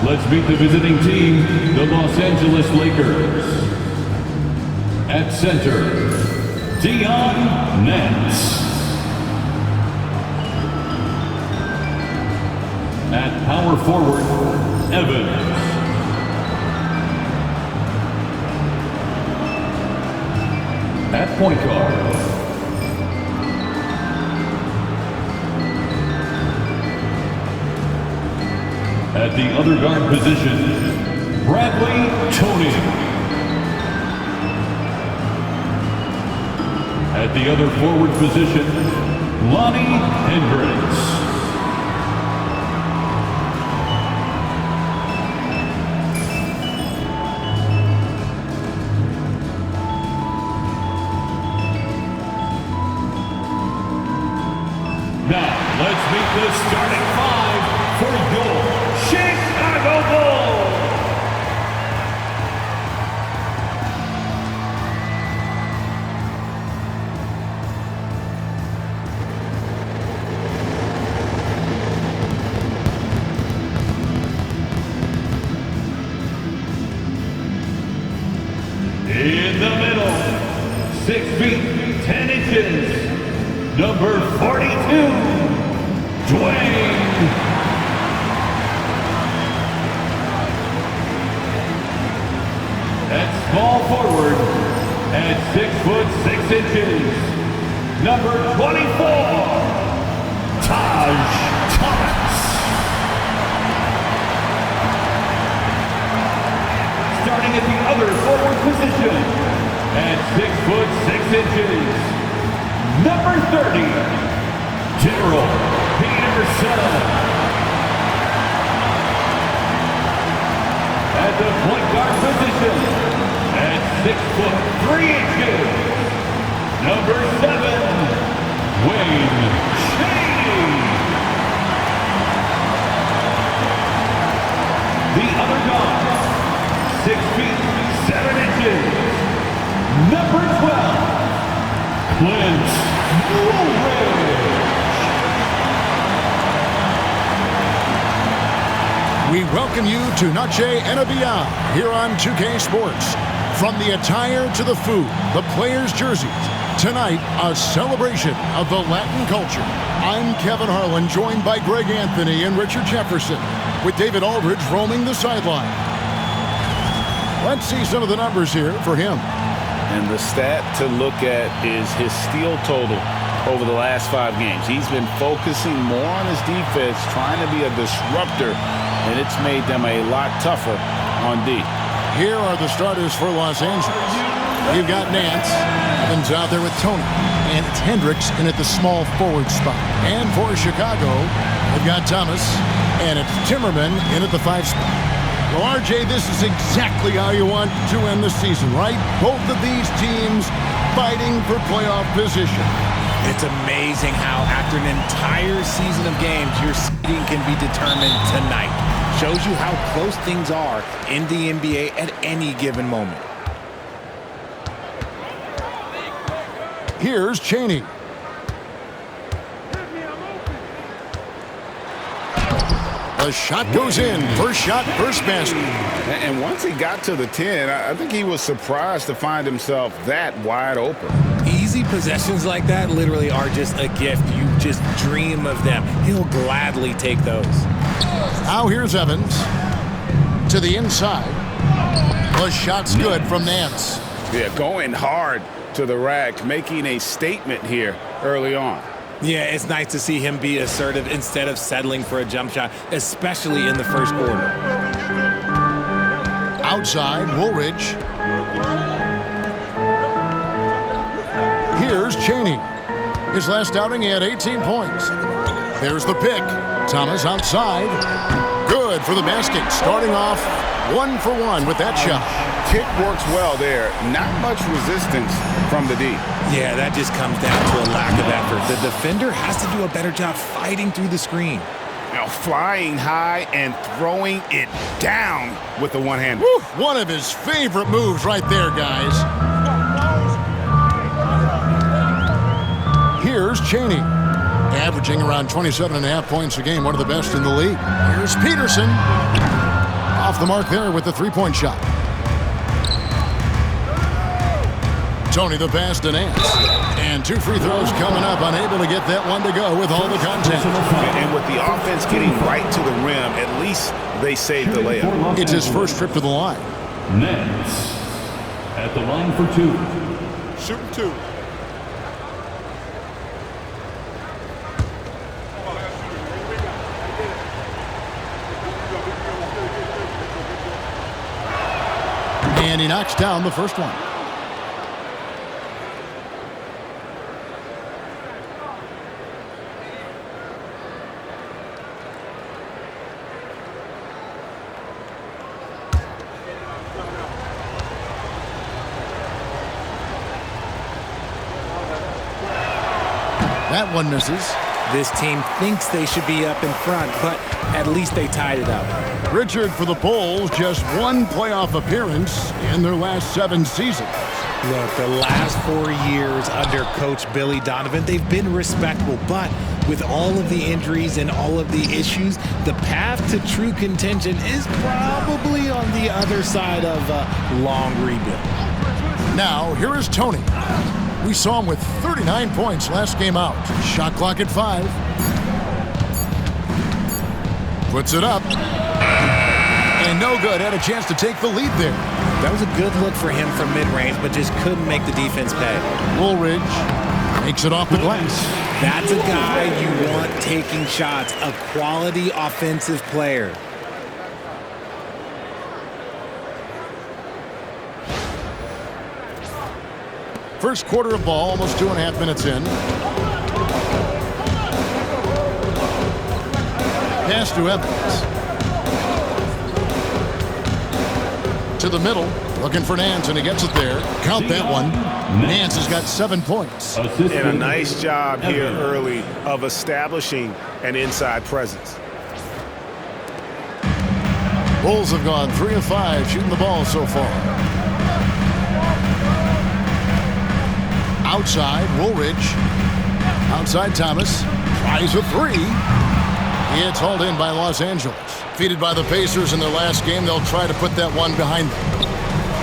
Let's meet the visiting team, the Los Angeles Lakers. At center, Dion Nance. At power forward, Evans. At point guard, at the other guard position, Bradley Tony. At the other forward position, Lonnie Hendricks. Now, let's meet the starting five for your Chicago Bulls. In the middle, 6 feet, 10 inches, number 42, Dwayne. At small forward, at 6 foot 6 inches, number 24, Taj Thomas. Starting at the other forward position, at 6 foot 6 inches, number 30, Daryl Peterson. At the point guard position, at 6 foot 3 inches, number 7, Wayne Cheney. The other guard, 6 feet 7 inches, number 12, Clint Woolridge. We welcome you to Noche and Beyond here on 2K Sports. From the attire to the food, the players' jerseys. Tonight, a celebration of the Latin culture. I'm Kevin Harlan, joined by Greg Anthony and Richard Jefferson, with David Aldridge roaming the sideline. Let's see some of the numbers here for him. And the stat to look at is his steal total over the last 5 games. He's been focusing more on his defense, trying to be a disruptor, and it's made them a lot tougher on D. Here are the starters for Los Angeles. You've got Nance. Evans out there with Tony. And it's Hendricks in at the small forward spot. And for Chicago, they've got Thomas. And it's Timmerman in at the 5 spot. Well, RJ, this is exactly how you want to end the season, right? Both of these teams fighting for playoff position. It's amazing how after an entire season of games, your seeding can be determined tonight. Shows you how close things are in the NBA at any given moment. Here's Cheney. The shot goes in. First shot, first basket. And once he got to the 10, I think he was surprised to find himself that wide open. Easy possessions like that literally are just a gift. You just dream of them. He'll gladly take those. Now here's Evans to the inside. The shot's good from Nance. Yeah, going hard to the rack, making a statement here early on. Yeah, it's nice to see him be assertive instead of settling for a jump shot, especially in the first quarter. Outside, Woolridge. Here's Cheney. His last outing, he had 18 points. There's the pick. Thomas outside. Good for the basket. Starting off 1 for 1 with that shot. Kick works well there. Not much resistance from the D. Yeah, that just comes down to a lack of effort. The defender has to do a better job fighting through the screen. Now flying high and throwing it down with the one-hander. One of his favorite moves right there, guys. Here's Cheney. Averaging around 27.5 points a game, one of the best in the league. Here's Peterson. Off the mark there with the three-point shot. Tony the pass to Nance. And two free throws coming up. Unable to get that one to go with all the contact. And with the offense getting right to the rim, at least they saved the layup. It's his first trip to the line. Nance at the line for two. Shooting two. And he knocks down the first one. That one misses. This team thinks they should be up in front, but at least they tied it up. Richard for the Bulls, just one playoff appearance in their last 7 seasons. Look, the last 4 years under Coach Billy Donovan, they've been respectable, but with all of the injuries and all of the issues, the path to true contention is probably on the other side of a long rebuild. Now, here is Tony. We saw him with 39 points last game out. Shot clock at 5. Puts it up. And no good. Had a chance to take the lead there. That was a good look for him from mid-range, but just couldn't make the defense pay. Woolridge makes it off the glass. That's a guy you want taking shots, a quality offensive player. First quarter of ball, almost 2.5 minutes in. Pass to Evans. To the middle, looking for Nance, and he gets it there. Count that one. Nance has got 7 points. And a nice job here early of establishing an inside presence. Bulls have gone 3 of 5 shooting the ball so far. Outside, Woolridge. Outside, Thomas. Tries a 3. It's hauled in by Los Angeles. Defeated by the Pacers in their last game, they'll try to put that one behind them.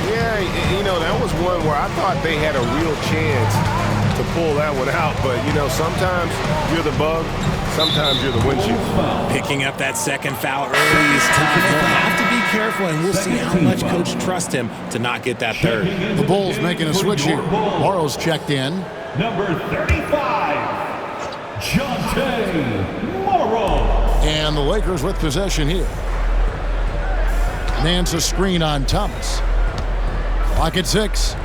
Yeah, you know, that was one where I thought they had a real chance to pull that one out. But, you know, sometimes you're the bug, sometimes you're the windshield. Picking up that second foul early is tough. They'll have to be careful, and we'll see how much Coach trusts him to not get that third. The Bulls making a switch here. Morrow's checked in. Number 35, Jonte Morrow. And the Lakers with possession here. Nance a screen on Thomas. Clock at 6.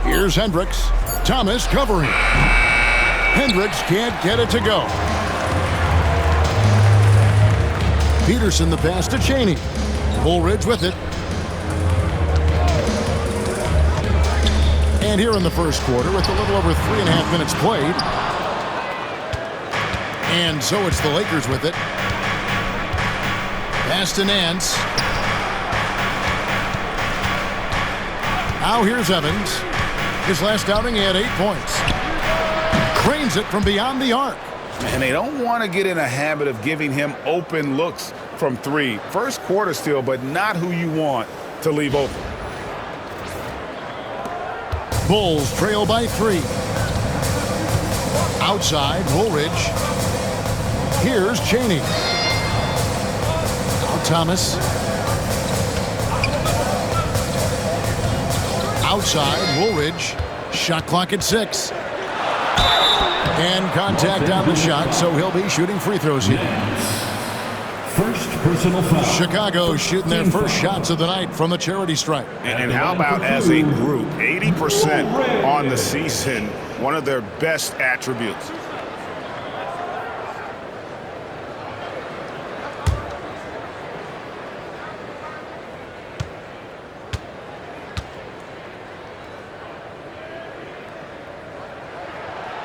Here's Hendricks. Thomas covering. Hendricks can't get it to go. Peterson the pass to Chaney. Woolridge with it. And here in the first quarter with a little over 3.5 minutes played. And so it's the Lakers with it. Pass to Nance. Now here's Evans. His last outing, he had 8 points. Cranes it from beyond the arc. And they don't want to get in a habit of giving him open looks from 3. First quarter still, but not who you want to leave open. Bulls trail by 3. Outside, Woolridge. Here's Chaney. Now Thomas. Outside, Woolridge. Shot clock at 6. And contact on the shot, so he'll be shooting free throws here. First personal foul. Chicago shooting their first shots of the night from the charity stripe. And how about as a group? 80% on the season, one of their best attributes.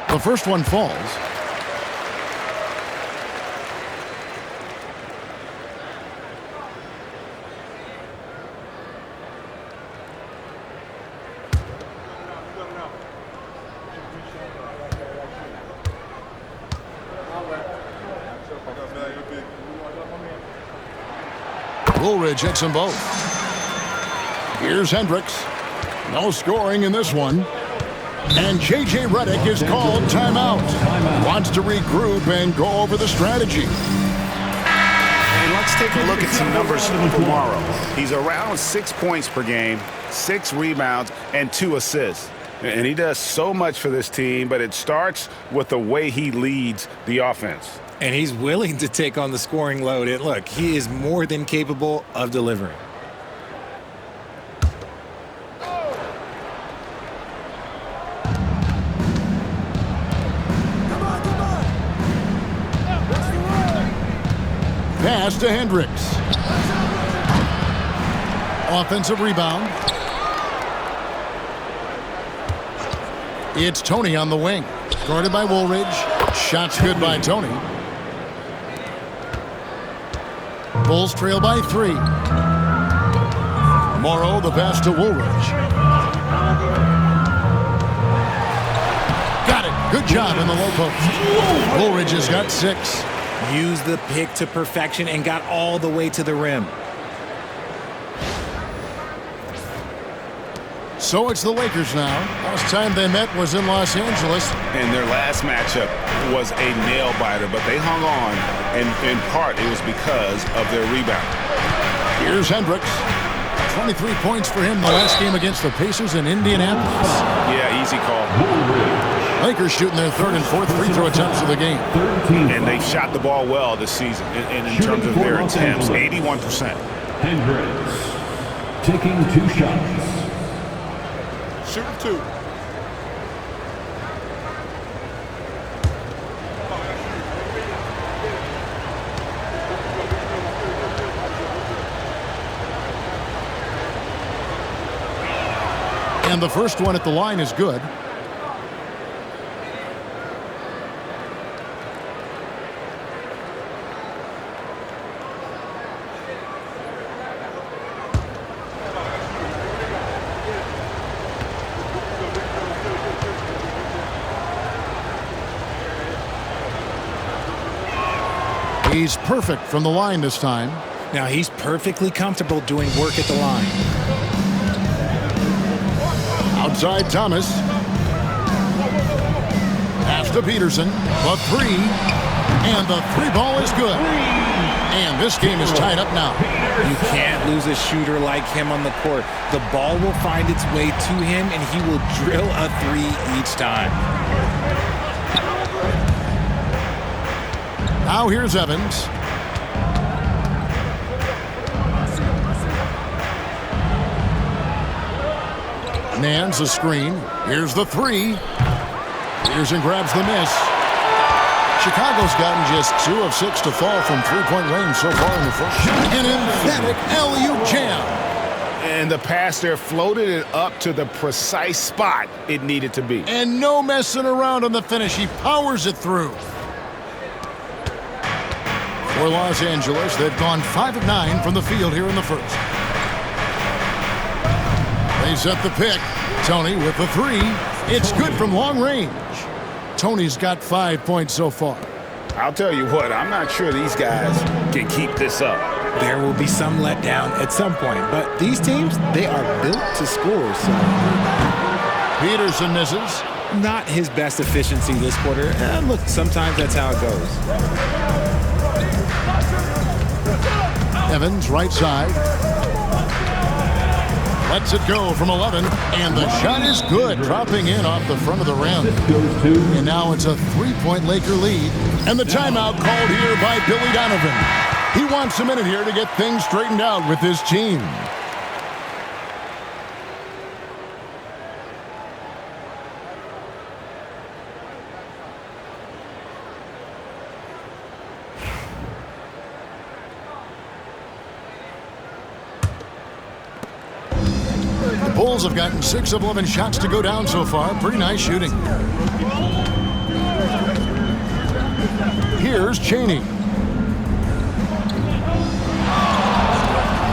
The first one falls. Woolridge hits them both. Here's Hendricks. No scoring in this one. And J.J. Redick is called timeout. Wants to regroup and go over the strategy. And let's take a look at some numbers tomorrow. He's around 6 points per game, 6 rebounds, and 2 assists. And he does so much for this team, but it starts with the way he leads the offense. And he's willing to take on the scoring load. And look, he is more than capable of delivering. Pass to Hendricks. Offensive rebound. It's Tony on the wing. Guarded by Woolridge. Shots good by Tony. Bulls trail by 3. Morrow the pass to Woolridge. Got it. Good job in the low post. Woolridge has got 6. Used the pick to perfection and got all the way to the rim. So it's the Lakers now. Last time they met was in Los Angeles. And their last matchup was a nail-biter, but they hung on, and in part it was because of their rebound. Here's Hendricks. 23 points for him the last game against the Pacers in Indianapolis. Yeah, easy call. Lakers shooting their 3rd and 4th free throw attempts of the game. And they shot the ball well this season in terms of their attempts, 81%. Hendricks taking 2 shots. Shoot 2. And the first one at the line is good. He's perfect from the line this time. Now he's perfectly comfortable doing work at the line. Outside Thomas. Pass to Peterson. The 3. And the 3 ball is good. And this game is tied up now. You can't lose a shooter like him on the court. The ball will find its way to him, and he will drill a 3 each time. Now here's Evans. Nan's a screen. Here's the 3. Peterson grabs the miss. Chicago's gotten just 2 of 6 to fall from 3-point range so far in the first. An emphatic alley-oop jam. And the pass there floated it up to the precise spot it needed to be. And no messing around on the finish. He powers it through. For Los Angeles, they've gone 5 of 9 from the field here in the first. They set the pick. Tony with the 3. It's good from long range. Tony's got 5 points so far. I'll tell you what, I'm not sure these guys can keep this up. There will be some letdown at some point, but these teams, they are built to score. So. Peterson misses. Not his best efficiency this quarter. And look, sometimes that's how it goes. Evans, right side. Lets it go from 11, and the shot is good, dropping in off the front of the rim. And now it's a 3-point Laker lead, and the timeout called here by Billy Donovan. He wants a minute here to get things straightened out with his team. Bulls have gotten 6 of 11 shots to go down so far. Pretty nice shooting. Here's Chaney.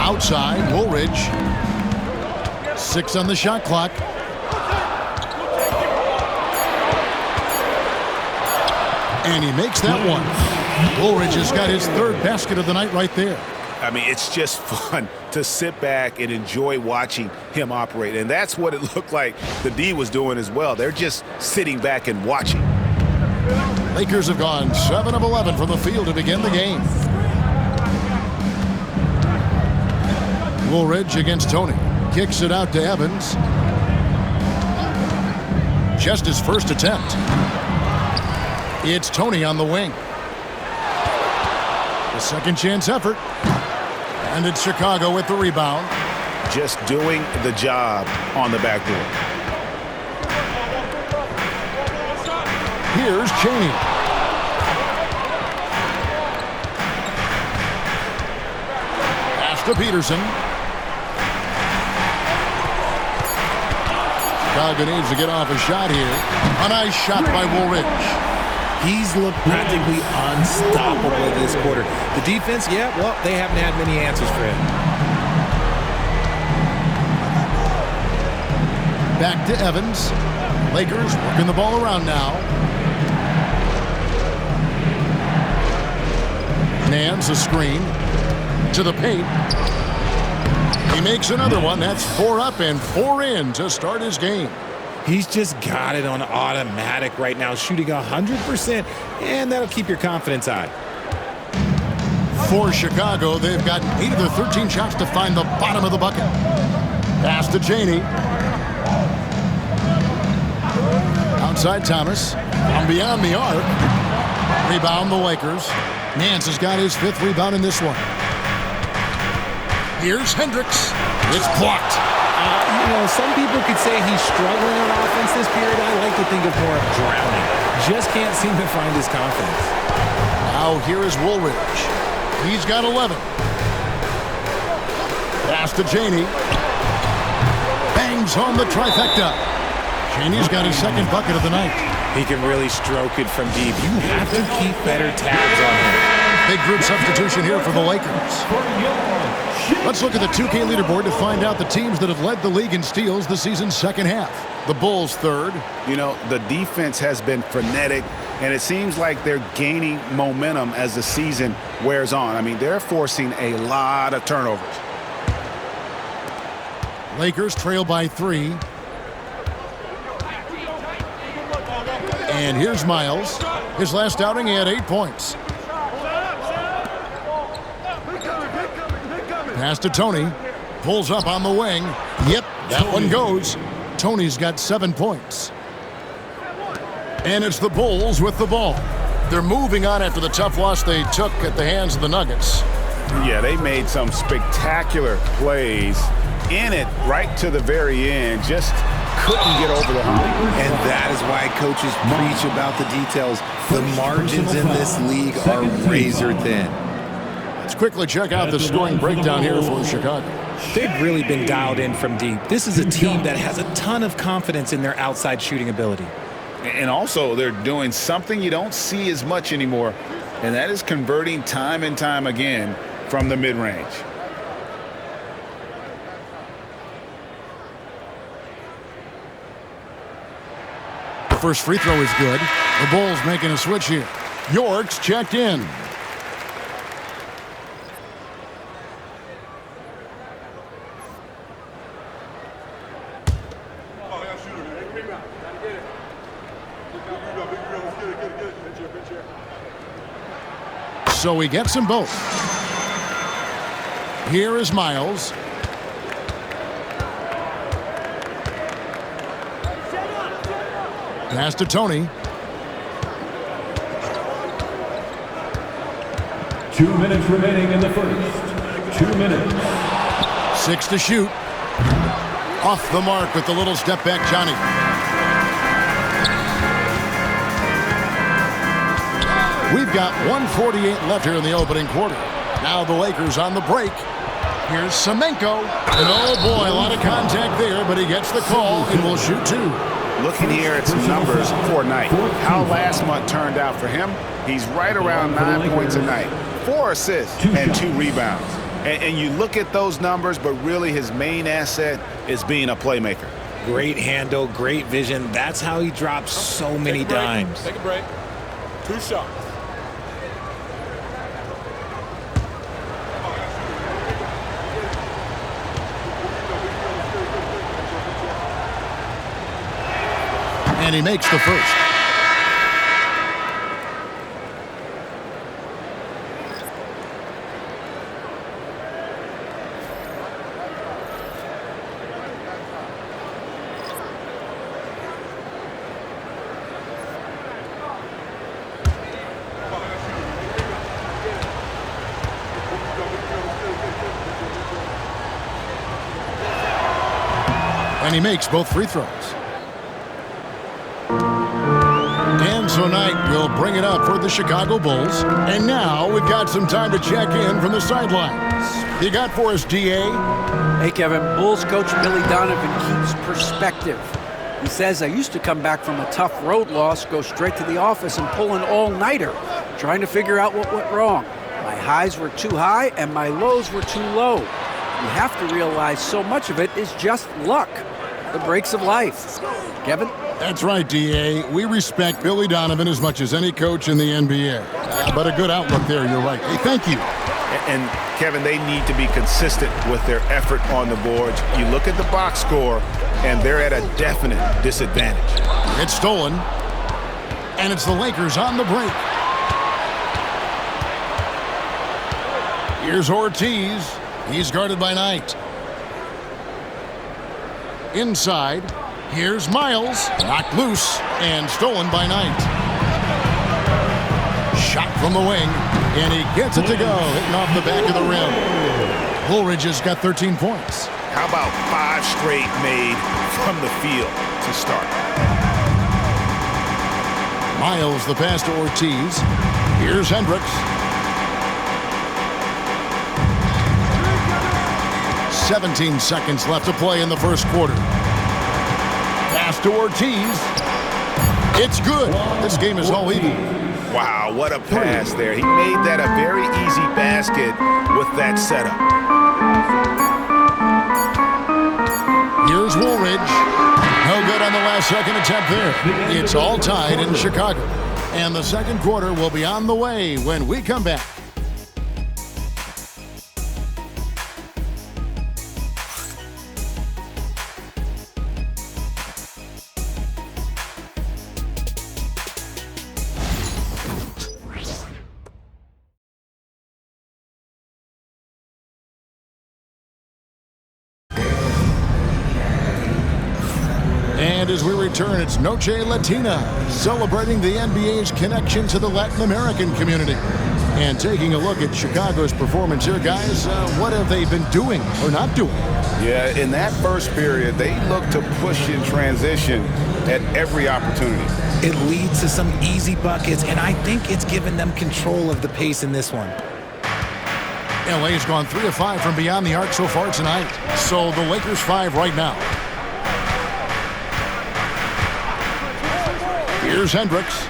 Outside, Woolridge. 6 on the shot clock. And he makes that one. Woolridge has got his 3rd basket of the night right there. I mean, it's just fun to sit back and enjoy watching him operate. And that's what it looked like the D was doing as well. They're just sitting back and watching. Lakers have gone 7 of 11 from the field to begin the game. Woolridge against Tony. Kicks it out to Evans. Just his first attempt. It's Tony on the wing. A second chance effort. And it's Chicago with the rebound. Just doing the job on the backboard. Here's Cheney. Pass to Peterson. Chicago needs to get off a shot here. A nice shot by Woolridge. He's looked practically unstoppable this quarter. The defense, yeah, well, they haven't had many answers for him. Back to Evans. Lakers working the ball around now. Nance a screen to the paint. He makes another one. That's 4 up and 4 in to start his game. He's just got it on automatic right now, shooting 100%, and that'll keep your confidence high. For Chicago, they've gotten 8 of their 13 shots to find the bottom of the bucket. Pass to Cheney. Outside Thomas. From beyond the arc. Rebound the Lakers. Nance has got his 5th rebound in this one. Here's Hendricks. It's blocked. Some people could say he's struggling on offense this period. I like to think of more of drowning. Just can't seem to find his confidence. Now here is Woolridge. He's got 11. Pass to Cheney. Bangs home the trifecta. Cheney's got his 2nd bucket of the night. He can really stroke it from deep. You have to keep better tabs on him. Big group substitution here for the Lakers. Let's look at the 2K leaderboard to find out the teams that have led the league in steals the season's second half. The Bulls 3rd. The defense has been frenetic, and it seems like they're gaining momentum as the season wears on. I mean, they're forcing a lot of turnovers. Lakers trail by 3. And here's Miles. His last outing, he had 8 points. Pass to Tony. Pulls up on the wing. Yep, that one goes. Tony's got 7 points. And it's the Bulls with the ball. They're moving on after the tough loss they took at the hands of the Nuggets. Yeah, they made some spectacular plays in it right to the very end. Just couldn't get over the hump. And that is why coaches preach about the details. The margins in this league are razor thin. Let's quickly check out the scoring breakdown here for Chicago. They've really been dialed in from deep. This is a team that has a ton of confidence in their outside shooting ability. And also, they're doing something you don't see as much anymore, and that is converting time and time again from the mid-range. The first free throw is good. The Bulls making a switch here. York's checked in. So he gets them both. Here is Miles. Pass to Tony. 2 minutes remaining in the first. 2 minutes. 6 to shoot. Off the mark with the little step back, Johnny. We've got 1:48 left here in the opening quarter. Now the Lakers on the break. Here's Semenko. And oh boy, a lot of contact there, but he gets the call and will shoot 2. Looking here at some numbers for Knight. How last month turned out for him, he's right around 9 points a night. 4 assists and 2 rebounds. And you look at those numbers, but really his main asset is being a playmaker. Great handle, great vision. That's how he drops so many dimes. Take a break. 2 shots. And he makes the first. And he makes both free throws. And so Knight will bring it up for the Chicago Bulls. And now we've got some time to check in from the sidelines. You got for us, D.A.? Hey, Kevin. Bulls coach Billy Donovan keeps perspective. He says, I used to come back from a tough road loss, go straight to the office and pull an all-nighter, trying to figure out what went wrong. My highs were too high and my lows were too low. You have to realize so much of it is just luck. The breaks of life. Kevin? That's right, D.A. We respect Billy Donovan as much as any coach in the NBA. But a good outlook there, you're right. Hey, thank you. And, Kevin, they need to be consistent with their effort on the boards. You look at the box score, and they're at a definite disadvantage. It's stolen. And it's the Lakers on the break. Here's Ortiz. He's guarded by Knight. Inside, here's Miles, knocked loose and stolen by Knight. Shot from the wing, and he gets it to go, hitting off the back of the rim. Woolridge has got 13 points. How about 5 straight made from the field to start? Miles the pass to Ortiz. Here's Hendricks. 17 seconds left to play in the first quarter. Pass to Ortiz. It's good. This game is all even. Wow, what a pass there. He made that a very easy basket with that setup. Here's Woolridge. No good on the last second attempt there. It's all tied in Chicago. And the second quarter will be on the way when we come back. And as we return, it's Noche Latina, celebrating the NBA's connection to the Latin American community. And taking a look at Chicago's performance here, guys, what have they been doing or not doing? Yeah, in that first period, they looked to push in transition at every opportunity. It leads to some easy buckets, and I think it's given them control of the pace in this one. LA's gone 3 of 5 from beyond the arc so far tonight. So the Lakers 5 right now. Here's Hendricks.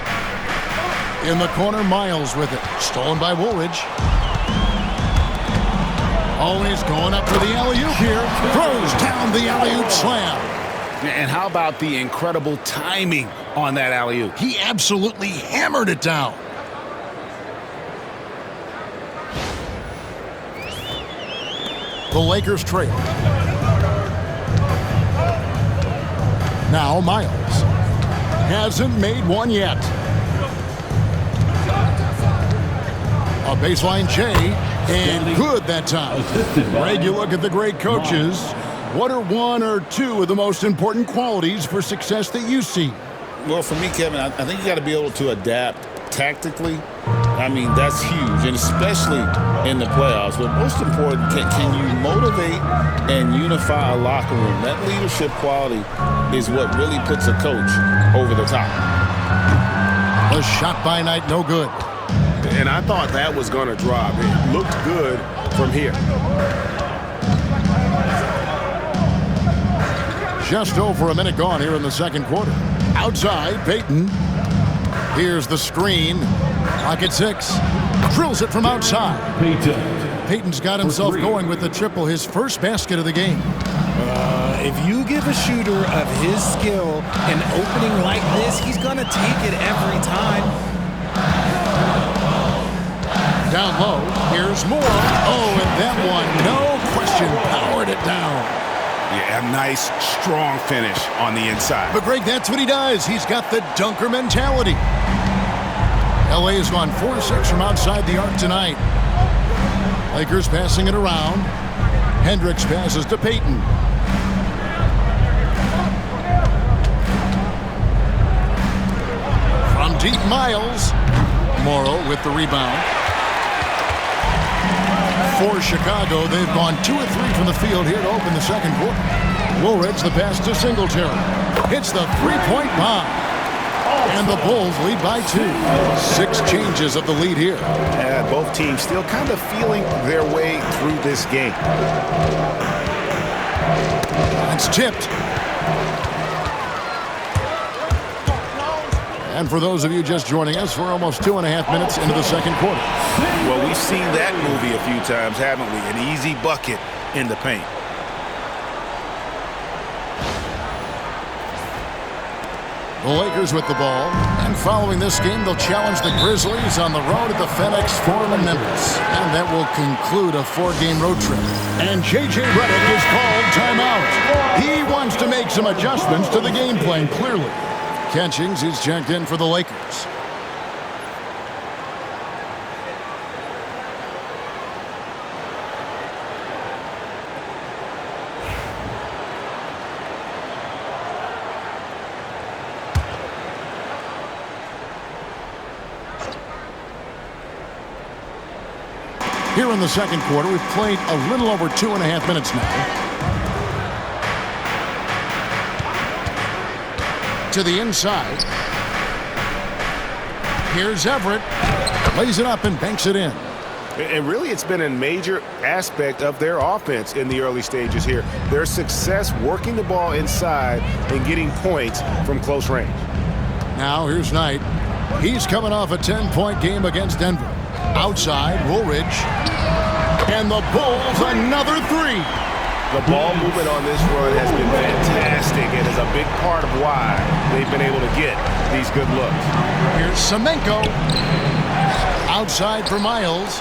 In the corner, Miles with it. Stolen by Woolridge. Always going up for the alley-oop here. Throws down the alley-oop slam. And how about the incredible timing on that alley-oop? He absolutely hammered it down. The Lakers trail. Now Miles. Hasn't made one yet. A baseline J, and good that time. Greg, you look at the great coaches. What are 1 or 2 of the most important qualities for success that you see? Well, for me, Kevin, I think you got to be able to adapt tactically. I mean, that's huge, and especially in the playoffs. But most important, can you motivate and unify a locker room? That leadership quality is what really puts a coach over the top. A shot by Knight, no good. And I thought that was going to drop. It looked good from here. Just over a minute gone here in the second quarter. Outside, Payton. Here's the screen. Clock at 6. Drills it from outside. Payton's got himself going with the triple, his first basket of the game. If you give a shooter of his skill an opening like this, he's going to take it every time. Down low, here's more. Oh, and that one, no question, powered it down. Yeah, a nice, strong finish on the inside. But Greg, that's what he does. He's got the dunker mentality. LA has gone 4-6 from outside the arc tonight. Lakers passing it around. Hendricks passes to Payton. From deep, Miles. Morrow with the rebound. For Chicago, they've gone 2 of 3 from the field here to open the second quarter. Woolridge, the pass to Singletary. Hits the three-point bomb. And the Bulls lead by 2. 6 changes of the lead here. And both teams still kind of feeling their way through this game. It's tipped. And for those of you just joining us, we're almost 2.5 minutes into the second quarter. Well, we've seen that movie a few times, haven't we? An easy bucket in the paint. The Lakers with the ball. And following this game, they'll challenge the Grizzlies on the road at the FedEx Forum in Memphis. And that will conclude a 4-game road trip. And J.J. Redick is called timeout. He wants to make some adjustments to the game plan, clearly. Catchings, he's checked in for the Lakers. Here in the second quarter, we've played a little over 2.5 minutes now. To the inside. Here's Everett. Lays it up and banks it in. And really, it's been a major aspect of their offense in the early stages here. Their success working the ball inside and getting points from close range. Now, here's Knight. He's coming off a 10-point game against Denver. Outside, Woolridge. And the Bulls, another 3. The ball movement on this run has been fantastic and is a big part of why they've been able to get these good looks. Here's Semenko. Outside for Miles.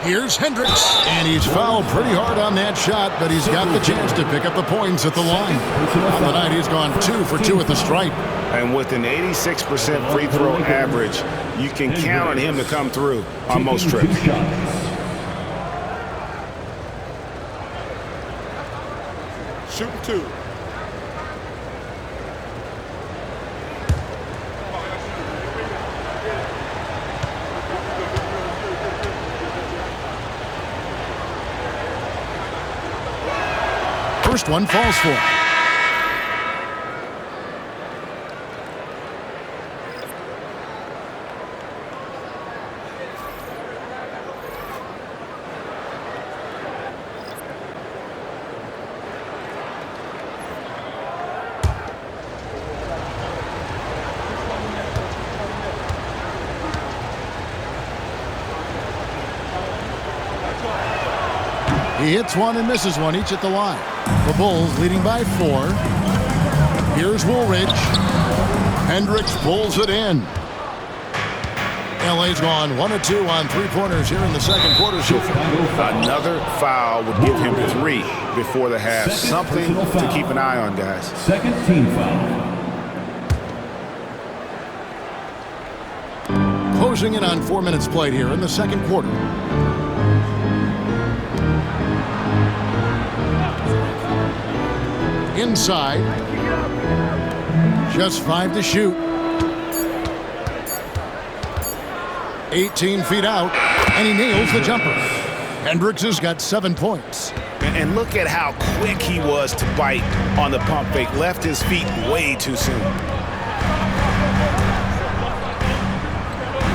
Here's Hendricks. And he's fouled pretty hard on that shot, but he's got the chance to pick up the points at the line. On the night, he's gone 2 for 2 at the stripe. And with an 86% free throw average, you can count on him to come through on most trips. Shooting 2. First one falls for. He hits one and misses one, each at the line. The Bulls leading by 4. Here's Woolridge. Hendricks pulls it in. LA's gone 1 of 2 on 3-pointers here in the second quarter so far. Another foul would give him 3 before the half. Something to keep an eye on, guys. Second team foul. Closing in on 4 minutes played here in the second quarter. Inside. Just 5 to shoot. 18 feet out, and he nails the jumper. Hendricks has got 7 points. And look at how quick he was to bite on the pump fake. Left his feet way too soon.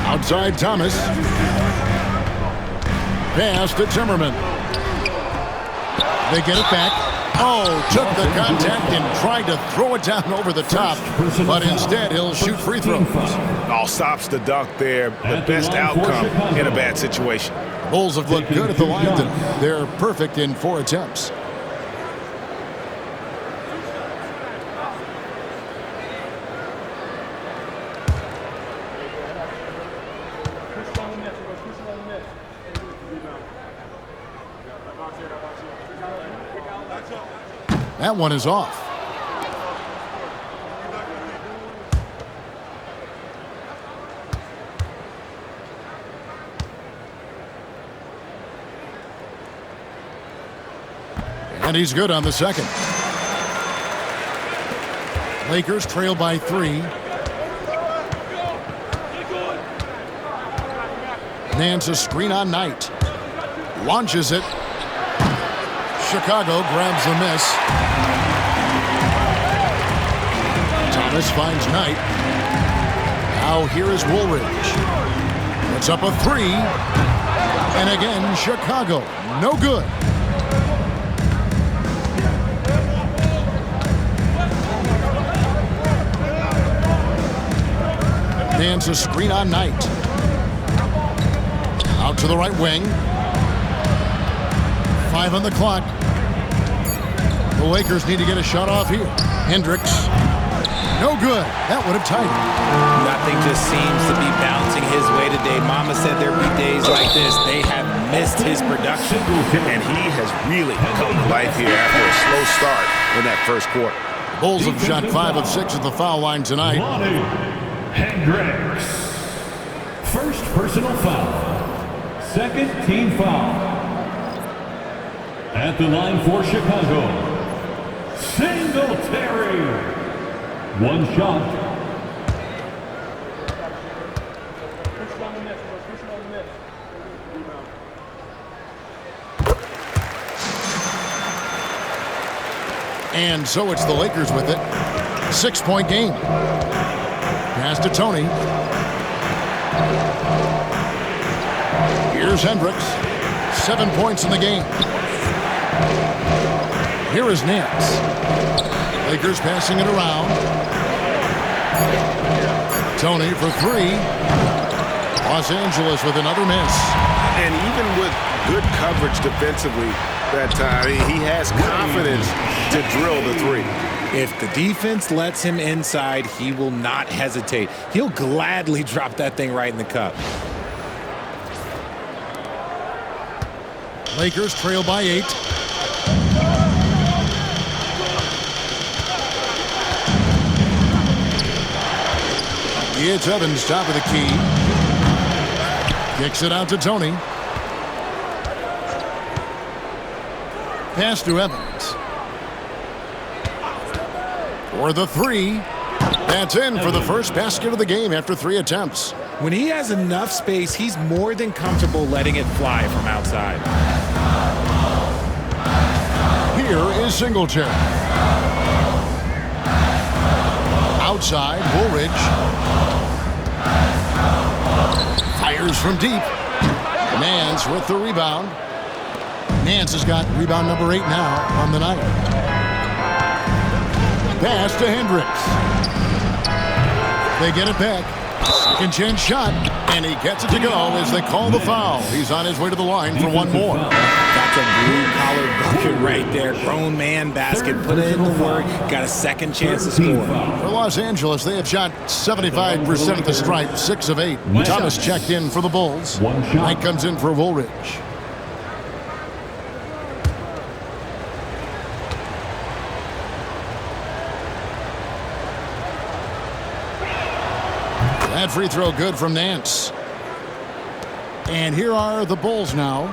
Outside Thomas. Pass to Zimmerman. They get it back. Oh, took the contact and tried to throw it down over the top, but instead he'll shoot free throws. All stops the dunk there. The best outcome in a bad situation. Bulls have looked good at the line tonight. They're perfect in 4 attempts. That one is off. And he's good on the second. Lakers trail by 3. Nance a screen on Knight. Launches it. Chicago grabs the miss. Thomas finds Knight. Now here is Woolridge. It's up a 3. And again, Chicago. No good. Nance a screen on Knight. Out to the right wing. 5 on the clock. The Lakers need to get a shot off here. Hendricks. No good. That would have tied it. Nothing just seems to be bouncing his way today. Mama said there'd be days like this. They have missed his production. And he has really come to life here after a slow start in that first quarter. Bulls have shot 5 of 6 at the foul line tonight. Hendricks. First personal foul. Second team foul. At the line for Chicago, Singletary. One shot. And so it's the Lakers with it. 6-point game. Pass to Tony. Here's Hendricks. 7 points in the game. Here is Nance. Lakers passing it around. Tony for 3. Los Angeles with another miss. And even with good coverage defensively that time, he has confidence to drill the 3. If the defense lets him inside, he will not hesitate. He'll gladly drop that thing right in the cup. Lakers trail by 8. It's Evans, top of the key. Kicks it out to Tony. Pass to Evans. For the 3. That's in for the first basket of the game after 3 attempts. When he has enough space, he's more than comfortable letting it fly from outside. Here is Singletary. Outside, Woolridge. Fires from deep. Nance with the rebound. Nance has got rebound number 8 now on the night. Pass to Hendricks. They get it back. Second chance shot, and he gets it to go as they call the foul. He's on his way to the line for one more. That's a blue-collar bucket right there. Grown man basket. Put in the work. Got a second chance to score. For Los Angeles, they have shot 75% at the stripe, 6 of 8. Thomas checked in for the Bulls. Knight comes in for Woolridge. That free throw good from Nance. And here are the Bulls now.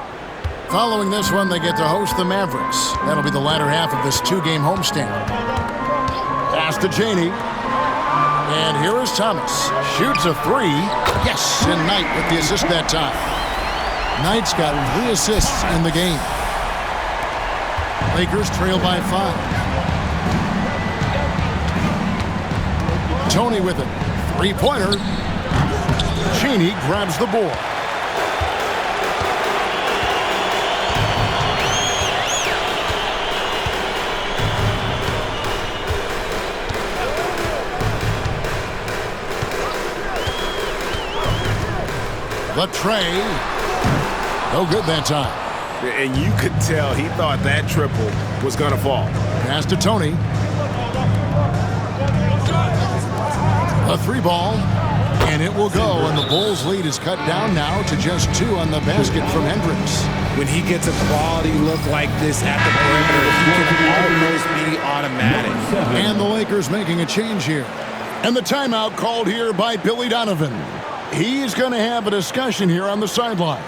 Following this one, they get to host the Mavericks. That'll be the latter half of this 2-game homestand. Pass to Chaney. And here is Thomas. Shoots a 3. Yes, and Knight with the assist that time. Knight's got 3 assists in the game. Lakers trail by 5. Tony with it. 3-pointer. Chaney grabs the board. The tray. No good that time. And you could tell he thought that triple was going to fall. Pass to Tony. A 3 ball. And it will go, and the Bulls' lead is cut down now to just 2 on the basket from Hendricks. When he gets a quality look like this at the perimeter, he can almost be automatic. And the Lakers making a change here. And the timeout called here by Billy Donovan. He's going to have a discussion here on the sideline.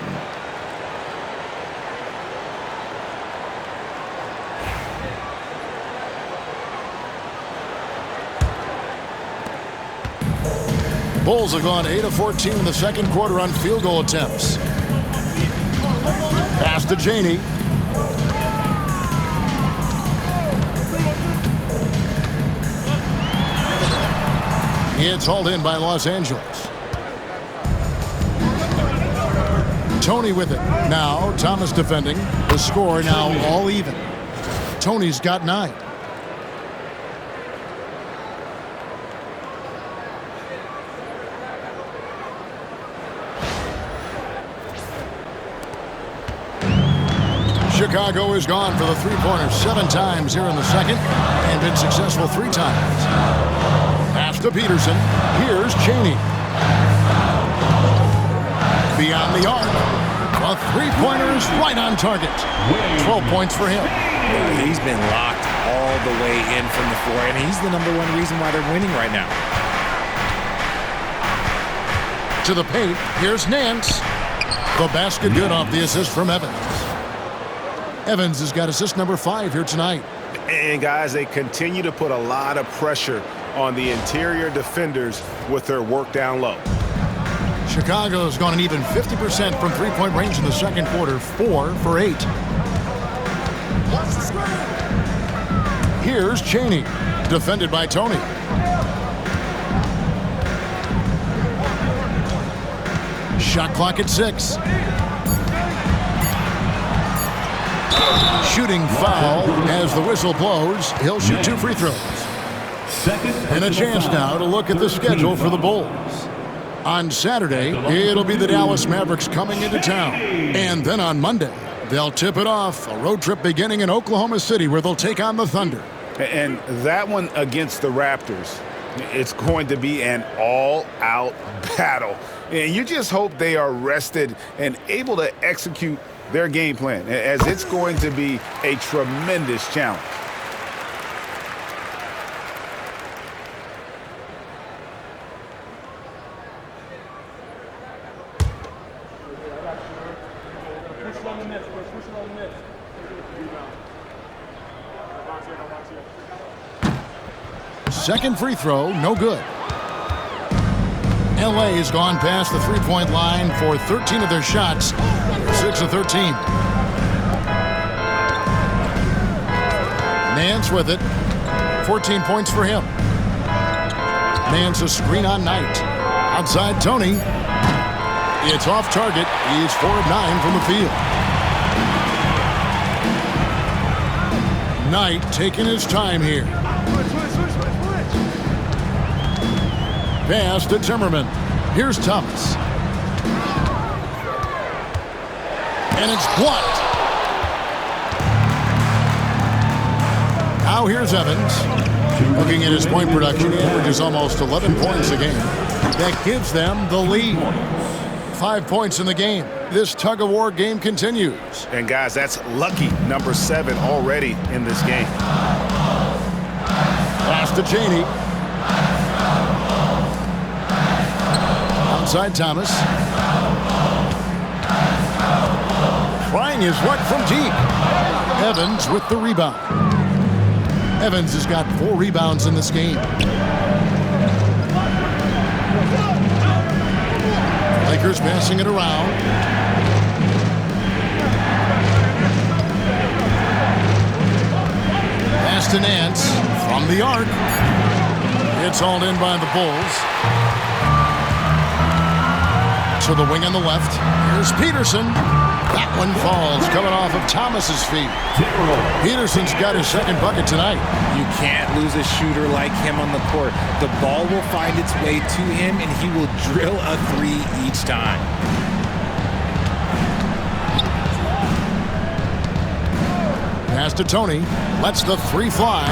Bulls have gone 8 of 14 in the second quarter on field goal attempts. Pass to Janey. It's hauled in by Los Angeles. Tony with it. Now Thomas defending. The score now all even. Tony's got 9. Chicago is gone for the three-pointer 7 times here in the second and been successful 3 times. Pass to Peterson. Here's Chaney. Beyond the arc. The three-pointer is right on target. 12 points for him. He's been locked all the way in from the floor, and he's the #1 reason why they're winning right now. To the paint. Here's Nance. The basket good off the assist from Evans. Evans has got assist number 5 here tonight. And guys, they continue to put a lot of pressure on the interior defenders with their work down low. Chicago's gone an even 50% from three-point range in the second quarter, 4 for 8. Here's Chaney, defended by Tony. Shot clock at 6. Shooting foul as the whistle blows. He'll shoot 2 free throws. And a chance now to look at the schedule for the Bulls. On Saturday, it'll be the Dallas Mavericks coming into town. And then on Monday, they'll tip it off. A road trip beginning in Oklahoma City where they'll take on the Thunder. And that one against the Raptors, it's going to be an all-out battle. And you just hope they are rested and able to execute their game plan, as it's going to be a tremendous challenge. Second free throw, no good. LA has gone past the three-point line for 13 of their shots. 6 of 13. Nance with it. 14 points for him. Nance a screen on Knight. Outside Tony. It's off target. He's 4 of 9 from the field. Knight taking his time here. Pass to Timmerman. Here's Thomas. And it's blocked. Now here's Evans. Looking at his point production, he averages almost 11 points a game. That gives them the lead. 5 points in the game. This tug-of-war game continues. And guys, that's lucky number 7 already in this game. Pass to Chaney. Outside Thomas. Trying his luck from deep. Evans with the rebound. Evans has got 4 rebounds in this game. Lakers passing it around. Pass to Nance from the arc. It's hauled in by the Bulls. To the wing on the left. Here's Peterson. That one falls, coming off of Thomas's feet. Peterson's got his second bucket tonight. You can't lose a shooter like him on the court. The ball will find its way to him, and he will drill a 3 each time. Pass to Tony. Lets the 3 fly.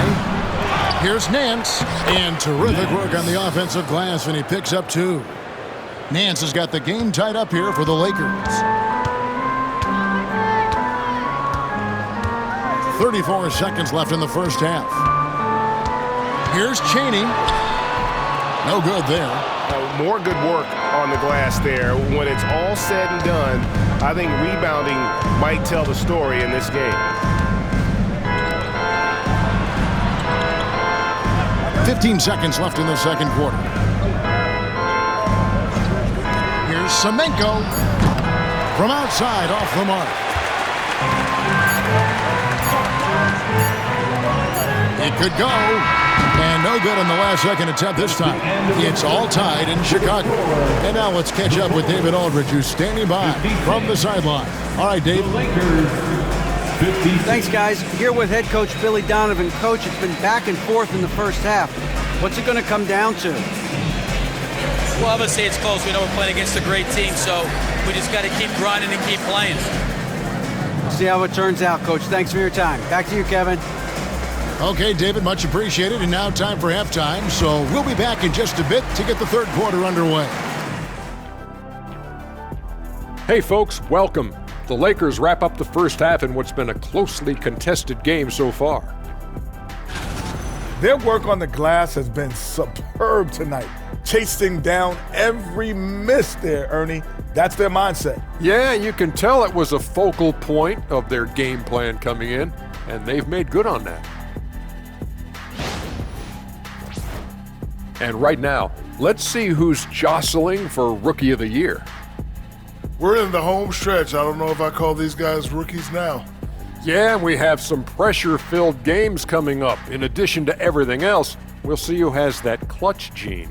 Here's Nance. And terrific work on the offensive glass, and he picks up 2. Nance has got the game tied up here for the Lakers. 34 seconds left in the first half. Here's Chaney. No good there. More good work on the glass there. When it's all said and done, I think rebounding might tell the story in this game. 15 seconds left in the second quarter. Here's Semenko from outside off the mark. It could go, and no good on the last second attempt this time. It's all tied in Chicago. And now let's catch up with David Aldridge, who's standing by from the sideline. All right, Dave. Thanks, guys. Here with head coach Billy Donovan. Coach, it's been back and forth in the first half. What's it going to come down to? Well, obviously it's close. We know we're playing against a great team, so we just got to keep grinding and keep playing. We'll see how it turns out, Coach. Thanks for your time. Back to you, Kevin. Okay, David, much appreciated. And now time for halftime. So we'll be back in just a bit to get the third quarter underway. Hey, folks, welcome. The Lakers wrap up the first half in what's been a closely contested game so far. Their work on the glass has been superb tonight. Chasing down every miss there, Ernie. That's their mindset. Yeah, you can tell it was a focal point of their game plan coming in, and they've made good on that. And right now, let's see who's jostling for Rookie of the Year. We're in the home stretch. I don't know if I call these guys rookies now. Yeah, we have some pressure-filled games coming up. In addition to everything else, we'll see who has that clutch gene.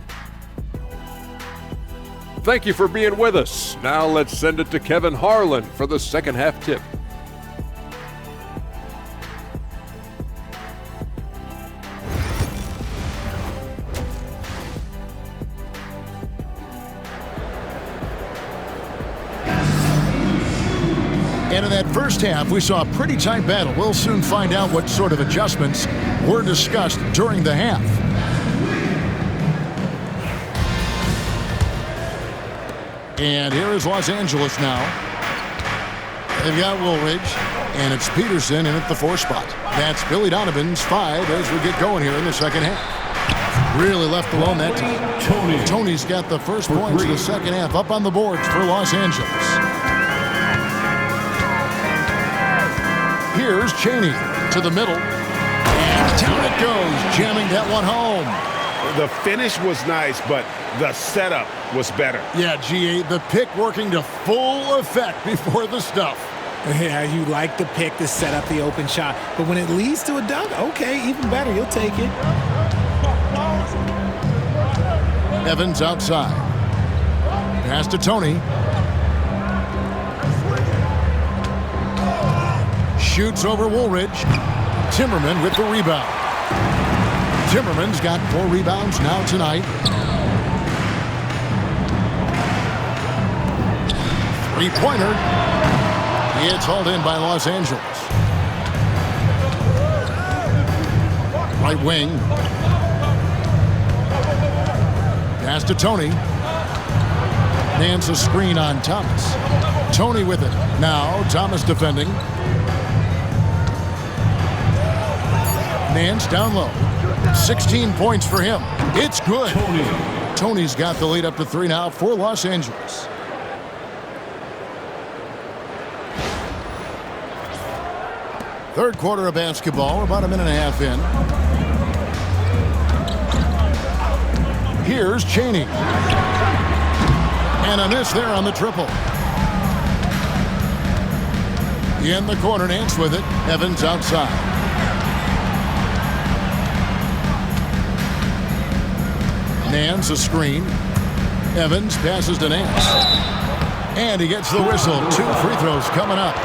Thank you for being with us. Now let's send it to Kevin Harlan for the second half tip. And in that first half, we saw a pretty tight battle. We'll soon find out what sort of adjustments were discussed during the half. And here is Los Angeles now. They've got Woolridge, and it's Peterson in at the 4 spot. That's Billy Donovan's 5 as we get going here in the second half. Really left alone that time. Tony's got the first points of the second half up on the boards for Los Angeles. Here's Chaney to the middle, and down it goes, jamming that one home. The finish was nice, but the setup was better. Yeah, GA, the pick working to full effect before the stuff. Yeah, you like the pick to set up the open shot, but when it leads to a dunk, okay, even better, you'll take it. Evans outside. Pass to Tony. Shoots over Woolridge. Timmerman with the rebound. Timmerman's got 4 rebounds now tonight. 3-pointer. It's hauled in by Los Angeles. Right wing. Pass to Tony. Nance a screen on Thomas. Tony with it. Now Thomas defending. Nance down low. 16 points for him. It's good. Tony's got the lead up to 3 now for Los Angeles. Third quarter of basketball, about a minute and a half in. Here's Chaney. And a miss there on the triple. In the corner, Nance with it. Evans outside. Nance a screen. Evans passes to Nance. And he gets the whistle. 2 free throws coming up.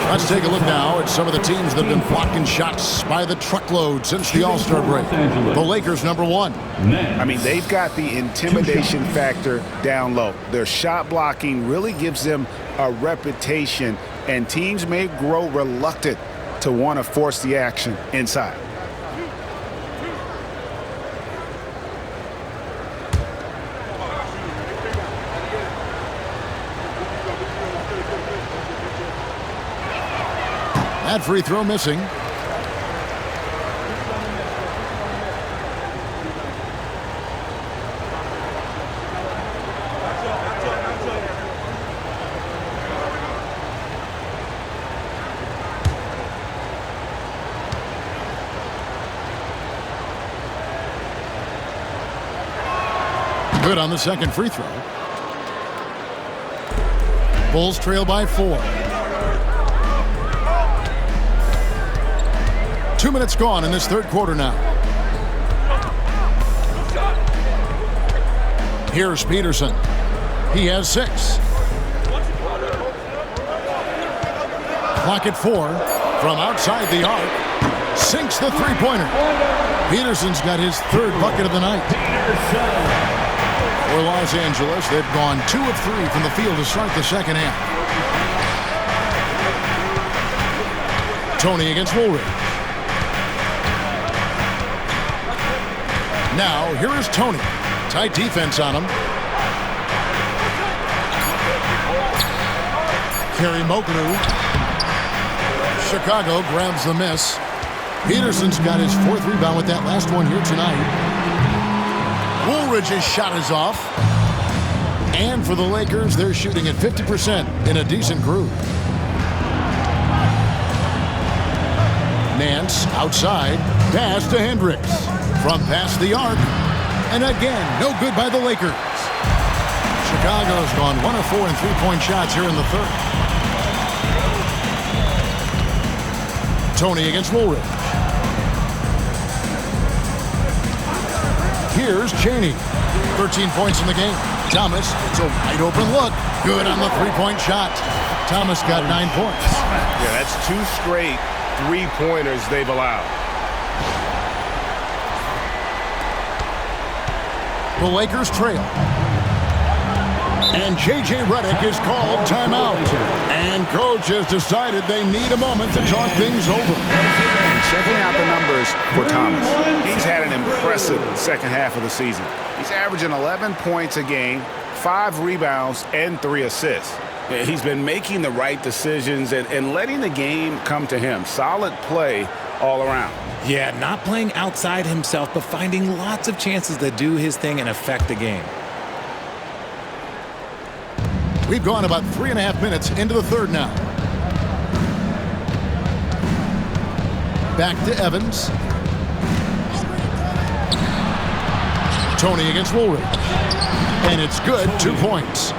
Let's take a look now at some of the teams that have been blocking shots by the truckload since the All-Star break. The Lakers, number 1. I mean, they've got the intimidation factor down low. Their shot blocking really gives them a reputation, and teams may grow reluctant to want to force the action inside. That free throw missing. Good on the second free throw. Bulls trail by 4. 2 minutes gone in this third quarter now. Here's Peterson. He has 6. Clock at 4. From outside the arc. Sinks the three-pointer. Peterson's got his third bucket of the night. For Los Angeles, they've gone 2 of 3 from the field to start the second half. Tony against Woolridge. Now, here is Tony. Tight defense on him. Kerry Mokunu. Chicago grabs the miss. Peterson's got his 4th rebound with that last one here tonight. Woolridge's shot is off. And for the Lakers, they're shooting at 50% in a decent groove. Nance outside. Pass to Hendricks. From past the arc. And again, no good by the Lakers. Chicago's gone 1 of 4 in three-point shots here in the third. Tony against Woolridge. Here's Chaney. 13 points in the game. Thomas, it's a wide open look. Good on the three-point shot. Thomas got 9 points. Yeah, that's 2 straight three-pointers they've allowed. The Lakers trail. And J.J. Redick is called timeout. And coach has decided they need a moment to talk things over. And checking out the numbers for Thomas. He's had an impressive second half of the season. He's averaging 11 points a game, 5 rebounds, and 3 assists. He's been making the right decisions and letting the game come to him. Solid play all around. Yeah, not playing outside himself, but finding lots of chances to do his thing and affect the game. We've gone about 3.5 minutes into the third now. Back to Evans. Tony against Woolridge. And it's good, 2 points.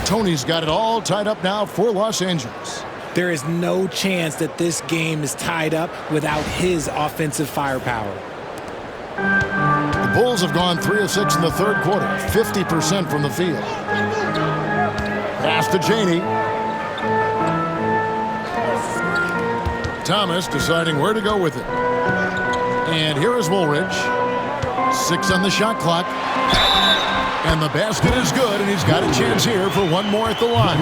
Tony's got it all tied up now for Los Angeles. There is no chance that this game is tied up without his offensive firepower. The Bulls have gone 3 of 6 in the third quarter, 50% from the field. Pass to Chaney. Thomas deciding where to go with it. And here is Woolridge. 6 on the shot clock. And the basket is good, and he's got a chance here for one more at the line.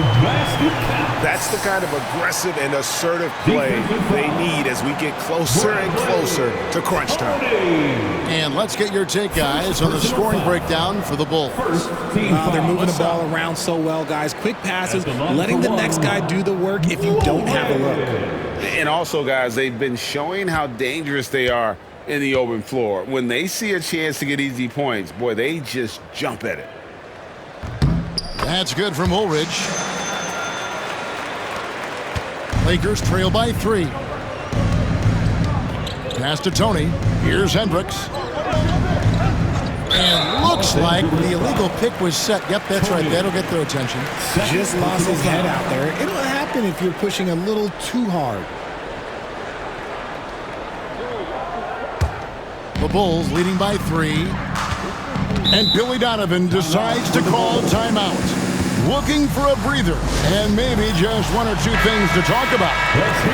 That's the kind of aggressive and assertive play they need as we get closer and closer to crunch time. And let's get your take, guys, on the scoring breakdown for the Bulls. They're moving the ball around so well, guys. Quick passes, letting the next guy do the work if you don't have a look. And also, guys, they've been showing how dangerous they are in the open floor. When they see a chance to get easy points, boy, they just jump at it. That's good from Woolridge. Lakers trail by 3. Pass to Tony. Here's Hendricks. And looks like the illegal pick was set. Yep, that's right. That'll get their attention. Just lost his head out there. It'll happen if you're pushing a little too hard. The Bulls leading by 3. And Billy Donovan decides to call timeout. Looking for a breather and maybe just 1 or 2 things to talk about.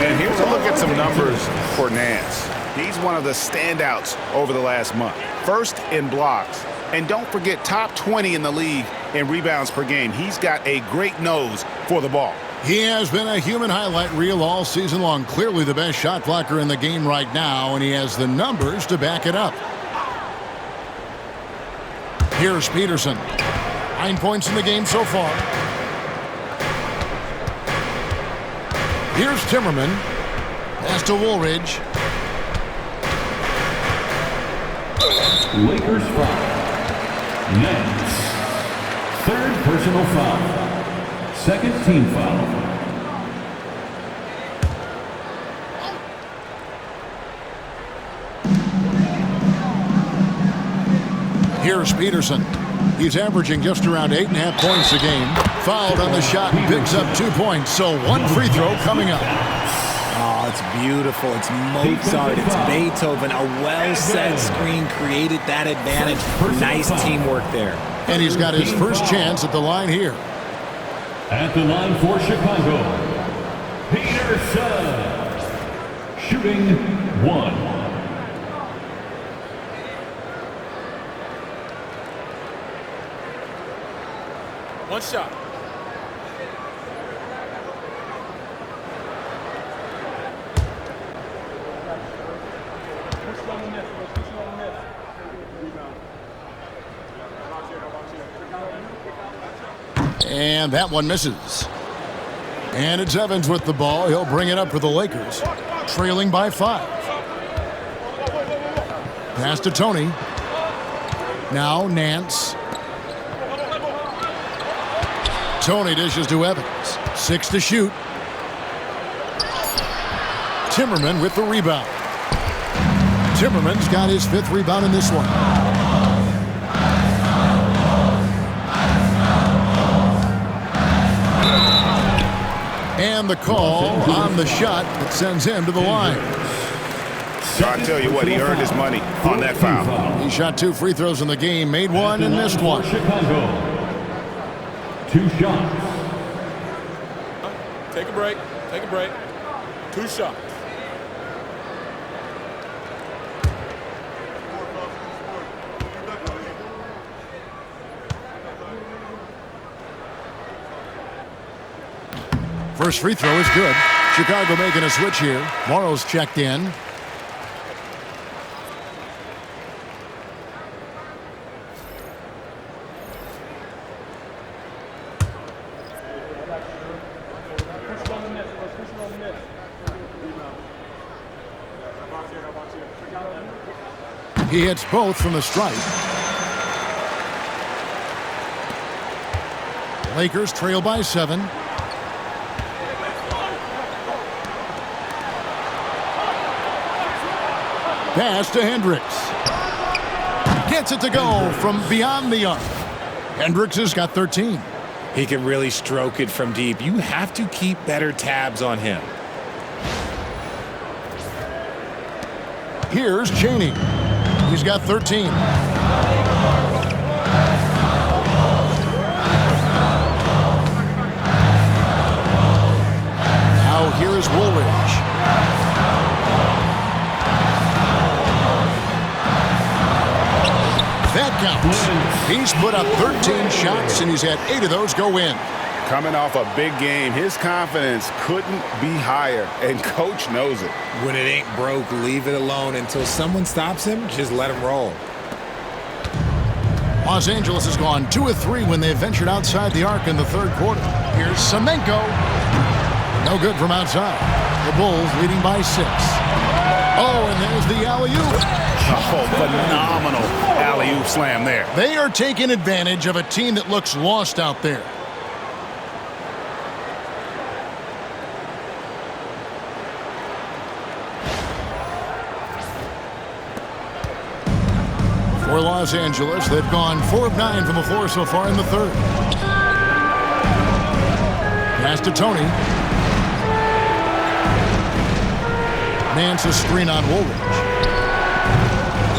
And here's a look at some numbers for Nance. He's one of the standouts over the last month. First in blocks. And don't forget, top 20 in the league in rebounds per game. He's got a great nose for the ball. He has been a human highlight reel all season long. Clearly the best shot blocker in the game right now, and he has the numbers to back it up. Here's Peterson. 9 points in the game so far. Here's Timmerman. Pass to Woolridge. Lakers foul. Nance. Third personal foul. Second team foul. Here's Peterson. He's averaging just around 8.5 points a game. Fouled on the shot and picks up 2 points. So one free throw coming up. Oh, it's beautiful. It's Mozart. It's Beethoven. A well-set screen created that advantage. Nice teamwork there. And he's got his first chance at the line here. At the line for Chicago, Peterson. Shooting 1. One shot. And that one misses. And it's Evans with the ball. He'll bring it up for the Lakers. Trailing by 5. Pass to Tony. Now Nance. Tony dishes to Evans. 6 to shoot. Timmerman with the rebound. Timmerman's got his 5th rebound in this one. And the call on the shot that sends him to the line. I tell you what, he earned his money on that foul. He shot 2 free throws in the game, made 1 and missed 1. Chicago. 2 shots. Take a break. Take a break. 2 shots. First free throw is good. Chicago making a switch here. Morrow's checked in. He hits both from the stripe. Lakers trail by 7. Pass to Hendricks. Gets it to go from beyond the arc. Hendricks has got 13. He can really stroke it from deep. You have to keep better tabs on him. Here's Chaney. He's got 13. Now here is Woolridge. That counts. He's put up 13 shots, and he's had 8 of those go in. Coming off a big game, his confidence couldn't be higher, and coach knows it. When it ain't broke, leave it alone. Until someone stops him, just let him roll. Los Angeles has gone 2 of 3 when they ventured outside the arc in the 3rd quarter. Here's Semenko. No good from outside. The Bulls leading by 6. Oh, and there's the alley-oop. Oh, phenomenal alley-oop slam there. They are taking advantage of a team that looks lost out there. For Los Angeles, they've gone 4 of 9 from the floor so far in the 3rd. Pass to Tony. Nance's screen on Woolridge.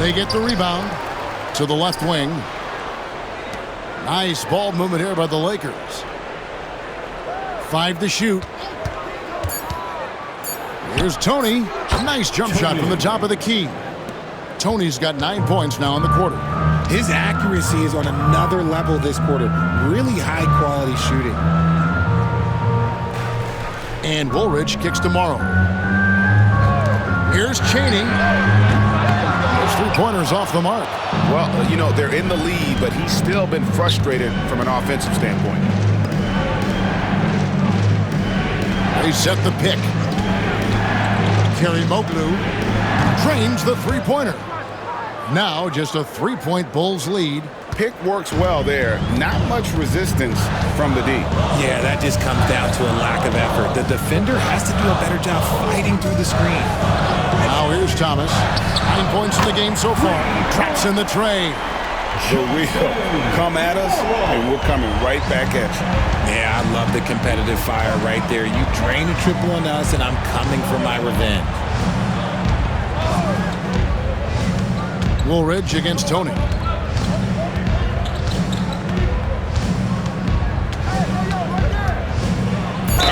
They get the rebound to the left wing. Nice ball movement here by the Lakers. 5 to shoot. Here's Tony. Nice jump shot from the top of the key. Tony's got 9 points now in the quarter. His accuracy is on another level this quarter. Really high-quality shooting. And Woolridge kicks to Morrow. Here's Chaney. Those 3-pointers off the mark. Well, you know, they're in the lead, but he's still been frustrated from an offensive standpoint. They set the pick. Terry Moglu drains the three-pointer. Now just a three-point Bulls lead. Pick works well there. Not much resistance from the D. Yeah, that just comes down to a lack of effort. The defender has to do a better job fighting through the screen. Now here's Thomas. 9 points in the game so far. Traps in the tray. The wheel come at us, and we're coming right back at you. Yeah, I love the competitive fire right there. You drain a triple on us, and I'm coming for my revenge. Woolridge against Tony.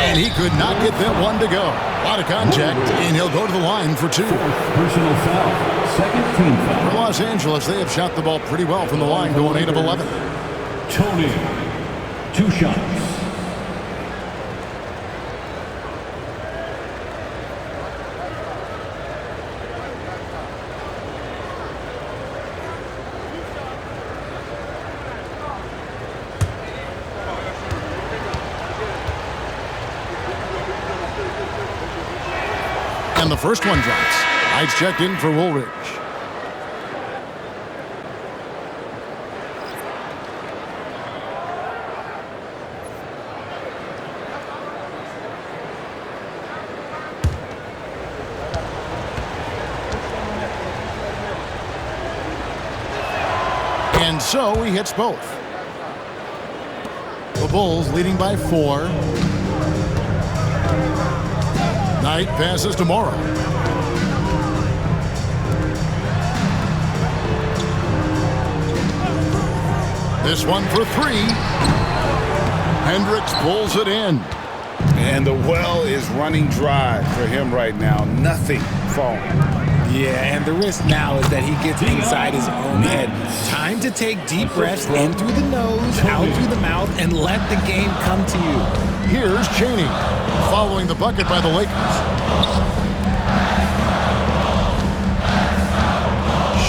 And he could not get that one to go. A lot of contact, and he'll go to the line for two. Personal foul. Second team foul. For Los Angeles, they have shot the ball pretty well from the line, going 8 of 11. Tony, 2 shots. And the first one drops. Knights checked in for Woolridge. And so he hits both. The Bulls leading by 4. Knight passes to Morrow. This one for 3. Hendricks pulls it in. And the well is running dry for him right now. Nothing falling. Yeah, and the risk now is that he gets inside his own head. Time to take deep breaths in through the nose, out through the mouth, and let the game come to you. Here's Cheney, following the bucket by the Lakers.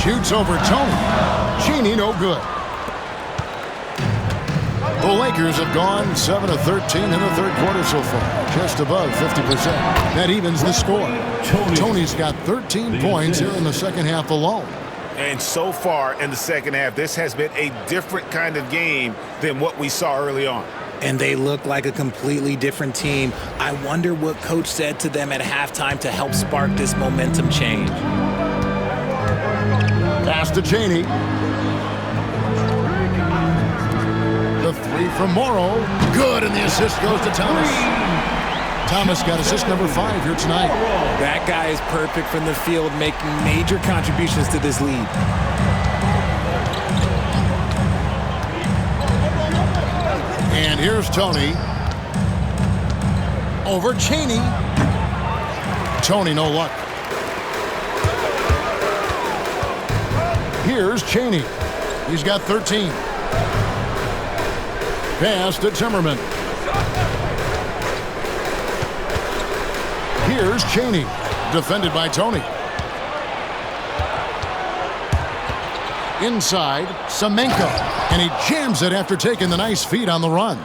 Shoots over Tony. Cheney no good. The Lakers have gone 7 of 13 in the third quarter so far, just above 50%. That evens the score. Tony's got 13 points here in the second half alone. And so far in the second half, this has been a different kind of game than what we saw early on. And they look like a completely different team. I wonder what coach said to them at halftime to help spark this momentum change. Pass to Cheney. The 3 from Morrow. Good, and the assist goes to Thomas. Thomas got assist number 5 here tonight. That guy is perfect from the field, making major contributions to this lead. And here's Tony. Over Cheney. Tony, no luck. Here's Cheney. He's got 13. Pass to Timmerman. Here's Cheney. Defended by Tony. Inside, Semenko. And he jams it after taking the nice feed on the run.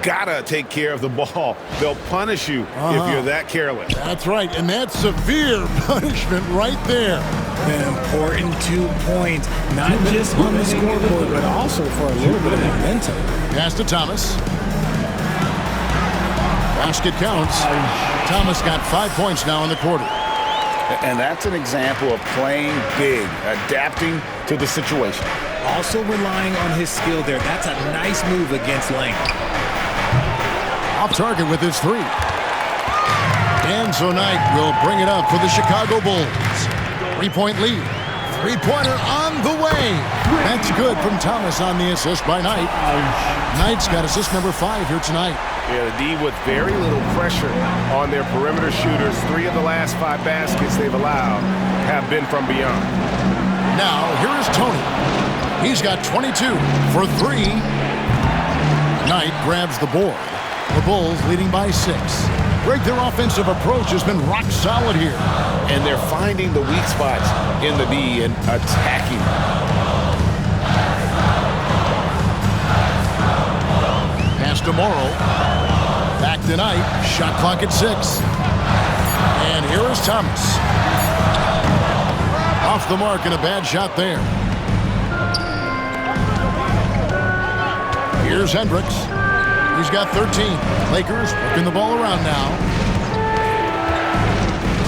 Gotta take care of the ball. They'll punish you if you're that careless. That's right, and that's severe punishment right there. An important 2 points, not just on the scoreboard, but also for a little bit of momentum. Pass to Thomas. Basket counts. Thomas got 5 points now in the quarter. And that's an example of playing big, adapting to the situation. Also relying on his skill there. That's a nice move against length. Off target with his 3. And so Knight will bring it up for the Chicago Bulls. 3-point lead. 3-pointer on the way. That's good from Thomas on the assist by Knight. Knight's got assist number 5 here tonight. Yeah, the D with very little pressure on their perimeter shooters. 3 of the last 5 baskets they've allowed have been from beyond. Now, here is Tony. He's got 22 for 3. Knight grabs the board. The Bulls leading by 6. Greg, their offensive approach has been rock solid here. And they're finding the weak spots in the D and attacking. Pass to Morrow. Back to Knight. Shot clock at 6. And here is Thomas. Off the mark and a bad shot there. Here's Hendricks. He's got 13. Lakers working the ball around now.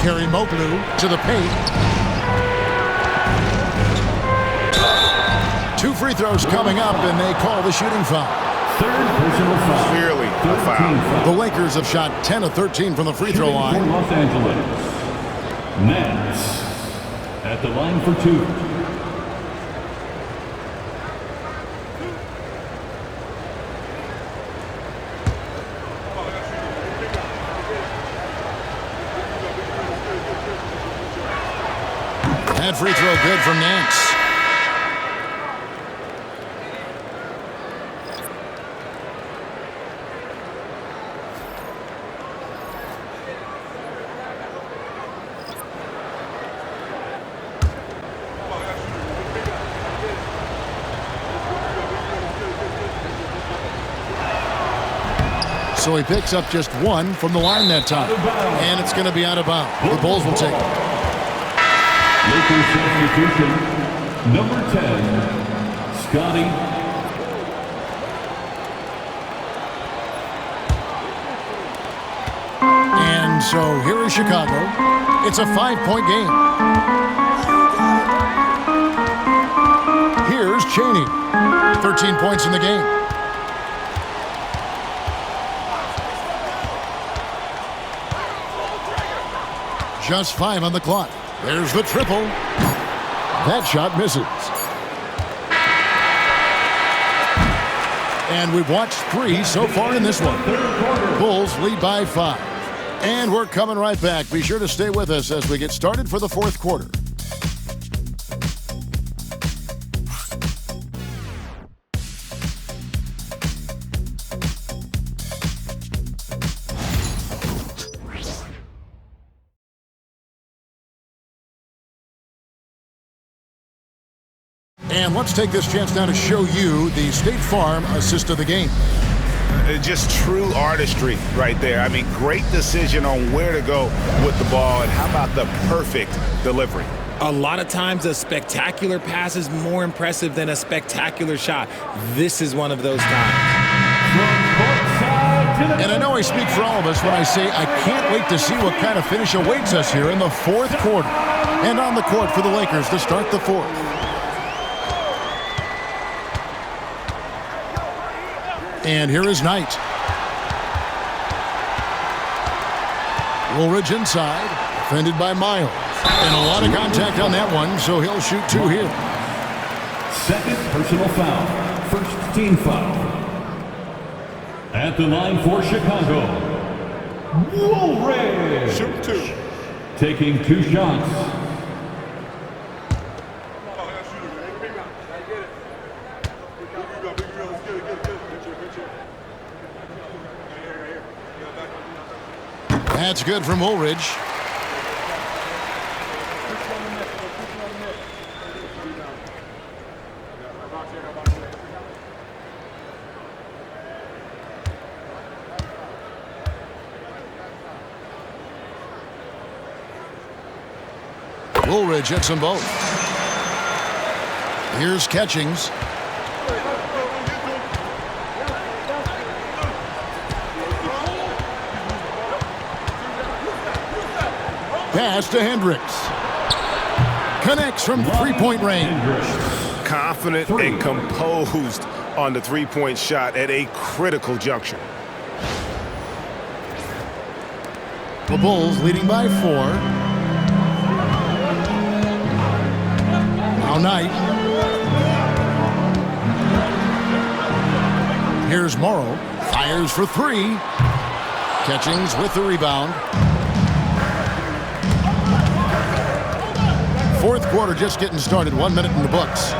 Kerry Moglu to the paint. 2 free throws coming up, and they call the shooting foul. Third personal foul. Clearly a foul. The Lakers have shot 10 of 13 from the free throw line. For Los Angeles, Nance at the line for 2. That free throw good from Nance. So he picks up just 1 from the line that time. And it's going to be out of bounds. The Bulls will take it. Lakers substitution, number 10, Scotty. And so here is Chicago. It's a 5-point game. Here's Chaney. 13 points in the game. Just 5 on the clock. There's the triple. That shot misses. And we've watched 3 so far in this one. Bulls lead by 5. And we're coming right back. Be sure to stay with us as we get started for the 4th quarter. And let's take this chance now to show you the State Farm assist of the game. Just true artistry right there. I mean, great decision on where to go with the ball, and how about the perfect delivery? A lot of times a spectacular pass is more impressive than a spectacular shot. This is one of those times. And I know I speak for all of us when I say I can't wait to see what kind of finish awaits us here in the 4th quarter. And on the court for the Lakers to start the 4th. And here is Knight. Woolridge inside, defended by Miles. And a lot of contact on that one, so he'll shoot 2 here. Second personal foul. First team foul. At the line for Chicago, Woolridge. Shoot 2. Taking 2 shots. That's good from Woolridge. Woolridge hits them both. Here's Catchings. Pass to Hendricks. Connects from 3-point range. Confident and composed on the 3-point shot at a critical juncture. The Bulls leading by 4. Now Knight. Here's Morrow. Fires for 3. Catchings with the rebound. 4th quarter just getting started. 1 minute in the books.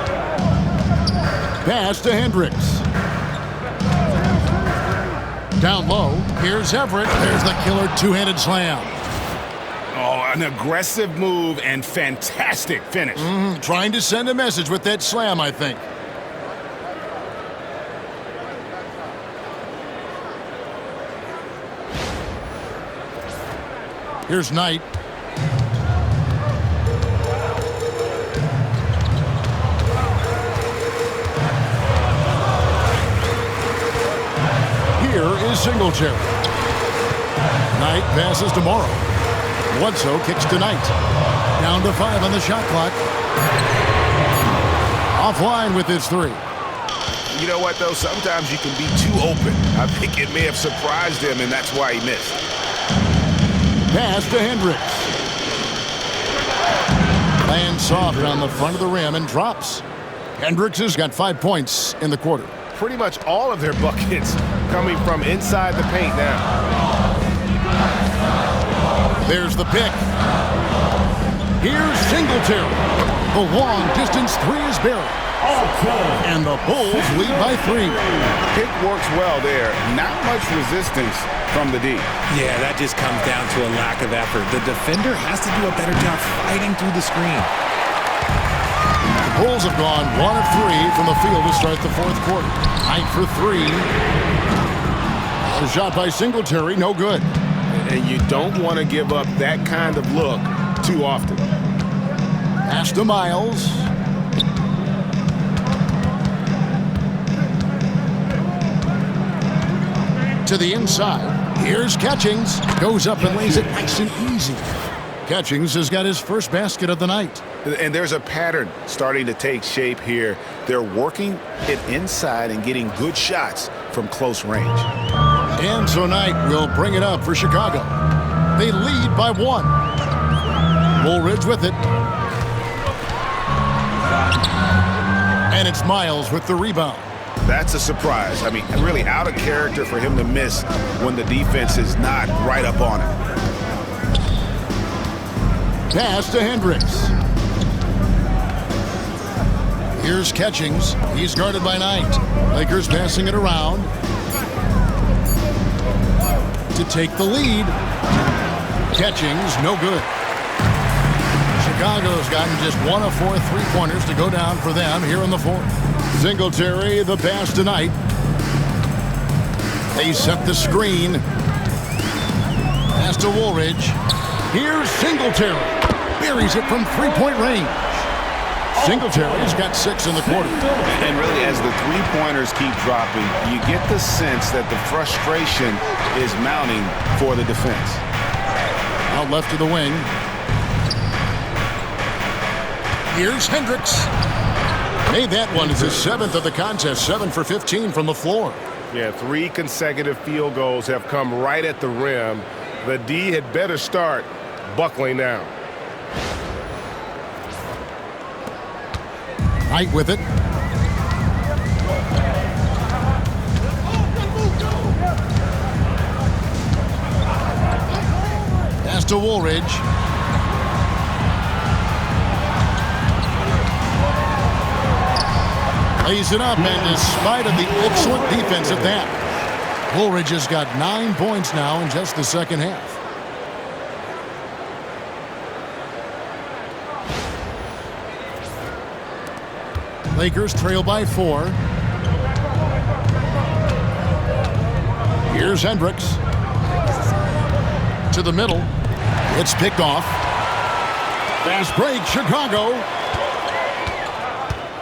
Pass to Hendricks. Down low. Here's Everett. There's the killer 2-handed slam. Oh, an aggressive move and fantastic finish. Trying to send a message with that slam, I think. Here's Knight. Here is Singletary. Knight passes to Morrow. Bledsoe kicks to Knight. Down to 5 on the shot clock. Offline with his 3. You know what, though? Sometimes you can be too open. I think it may have surprised him, and that's why he missed. Pass to Hendricks. Lands soft on the front of the rim and drops. Hendricks has got 5 points in the quarter. Pretty much all of their buckets coming from inside the paint now. There's the pick. Here's Singletary. The long distance 3 is buried. And the Bulls lead by 3. Pick works well there. Not much resistance from the D. Yeah, that just comes down to a lack of effort. The defender has to do a better job fighting through the screen. The Bulls have gone 1 of 3 from the field to start the fourth quarter. Knight for 3. A shot by Singletary, no good. And you don't want to give up that kind of look too often. Pass to Miles. To the inside. Here's Catchings. Goes up and lays it nice and easy. Catchings has got his first basket of the night. And there's a pattern starting to take shape here. They're working it inside and getting good shots from close range. And so Knight will bring it up for Chicago. They lead by 1. Woolridge with it. And it's Miles with the rebound. That's a surprise. I mean, really out of character for him to miss when the defense is not right up on him. Pass to Hendricks. Here's Catchings. He's guarded by Knight. Lakers passing it around. To take the lead. Catchings, no good. Chicago's gotten just 1 of 4 3-pointers to go down for them here in the fourth. Singletary, the pass to Knight. They set the screen. Pass to Woolridge. Here's Singletary. Buries it from 3-point range. Singletary's got 6 in the quarter. And really, as the three-pointers keep dropping, you get the sense that the frustration is mounting for the defense. Out left to the wing. Here's Hendricks. Made that one. It's his 7th of the contest. 7 for 15 from the floor. Yeah, 3 consecutive field goals have come right at the rim. The D had better start buckling down. Knight with it. Pass to Woolridge. Lays it up, and in spite of the excellent defense at that, Woolridge has got 9 points now in just the second half. Lakers trail by 4. Here's Hendricks. To the middle. It's picked off. Fast break, Chicago.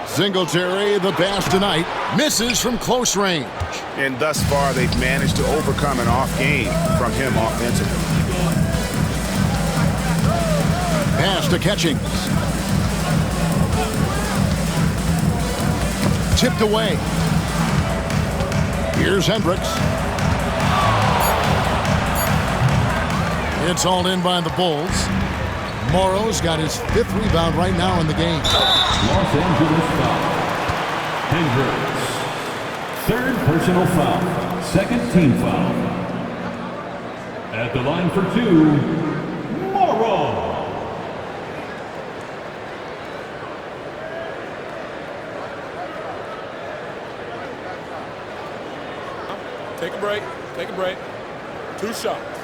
Singletary, the pass tonight, misses from close range. And thus far, they've managed to overcome an off game from him offensively. Pass to Catchings. Tipped away. Here's Hendricks. It's hauled in by the Bulls. Morrow's got his 5th rebound right now in the game. Los Angeles foul. Hendricks. 3rd personal foul. 2nd team foul. At the line for 2, Morrow. Take a break. Take a break. 2 shots.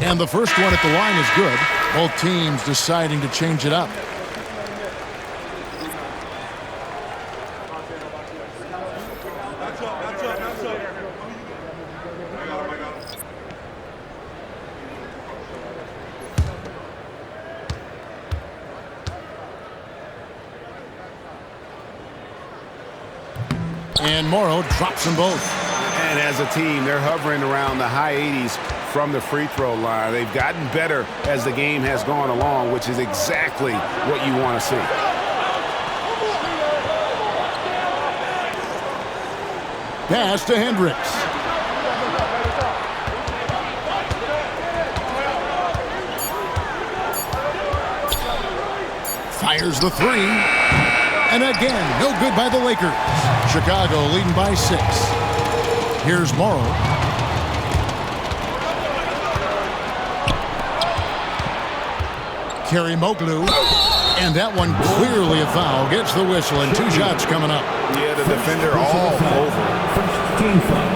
And the first one at the line is good. Both teams deciding to change it up. And Morrow drops them both. And as a team, they're hovering around the high 80s from the free throw line. They've gotten better as the game has gone along, which is exactly what you want to see. Pass to Hendricks. Fires the three. And again, no good by the Lakers. Chicago leading by 6. Here's Morrow. Karimoglu. And that one clearly a foul. Gets the whistle and 2 shots coming up. Yeah, the defender all over. First team foul.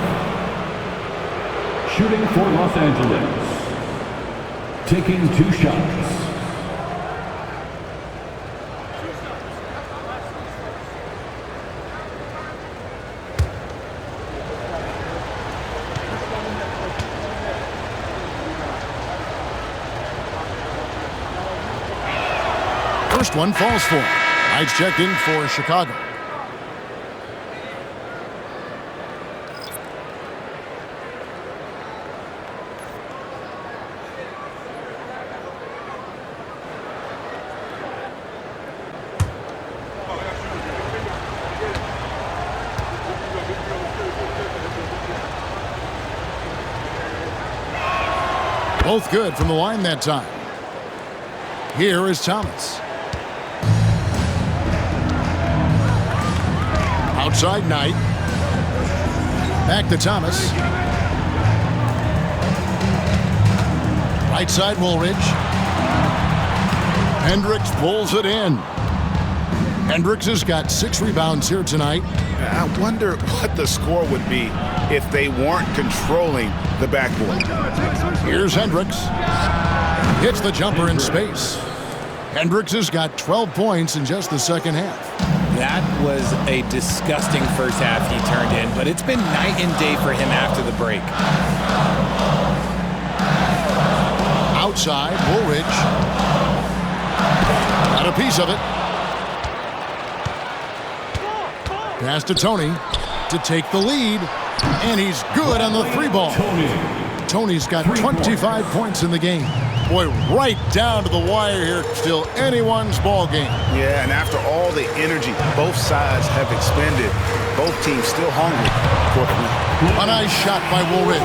Shooting for Los Angeles. Taking 2 shots. First one falls for. Knights checked in for Chicago. Both good from the line that time. Here is Thomas. Outside Knight. Back to Thomas. Right side Woolridge. Hendricks pulls it in. Hendricks has got 6 rebounds here tonight. I wonder what the score would be if they weren't controlling the backboard. Here's Hendricks. Hits the jumper in space. Hendricks has got 12 points in just the second half. That was a disgusting first half he turned in, but it's been night and day for him after the break. Outside, Woolridge. Got a piece of it. Pass to Tony to take the lead, and he's good on the 3-ball. Tony's got 25 points in the game. Boy, right down to the wire here. Still anyone's ball game. Yeah, and after all the energy both sides have expended, both teams still hungry for the win. A nice shot by Woolridge.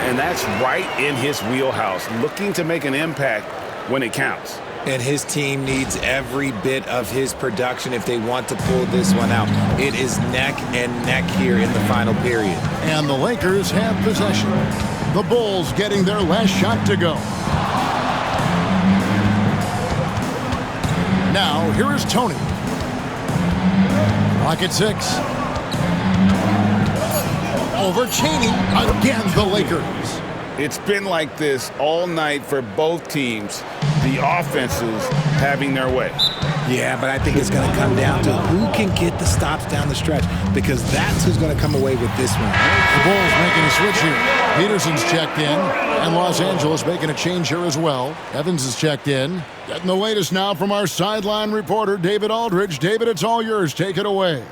And that's right in his wheelhouse, looking to make an impact when it counts. And his team needs every bit of his production if they want to pull this one out. It is neck and neck here in the final period. And the Lakers have possession. The Bulls getting their last shot to go. Now, here is Tony. Clock at 6. Over Chaney. Again, the Lakers. It's been like this all night for both teams. The offenses having their way. Yeah, but I think it's going to come down to who can get the stops down the stretch, because that's who's going to come away with this one. The Bulls making a switch here. Peterson's checked in, and Los Angeles making a change here as well. Evans is checked in. Getting the latest now from our sideline reporter, David Aldridge. David, it's all yours. Take it away.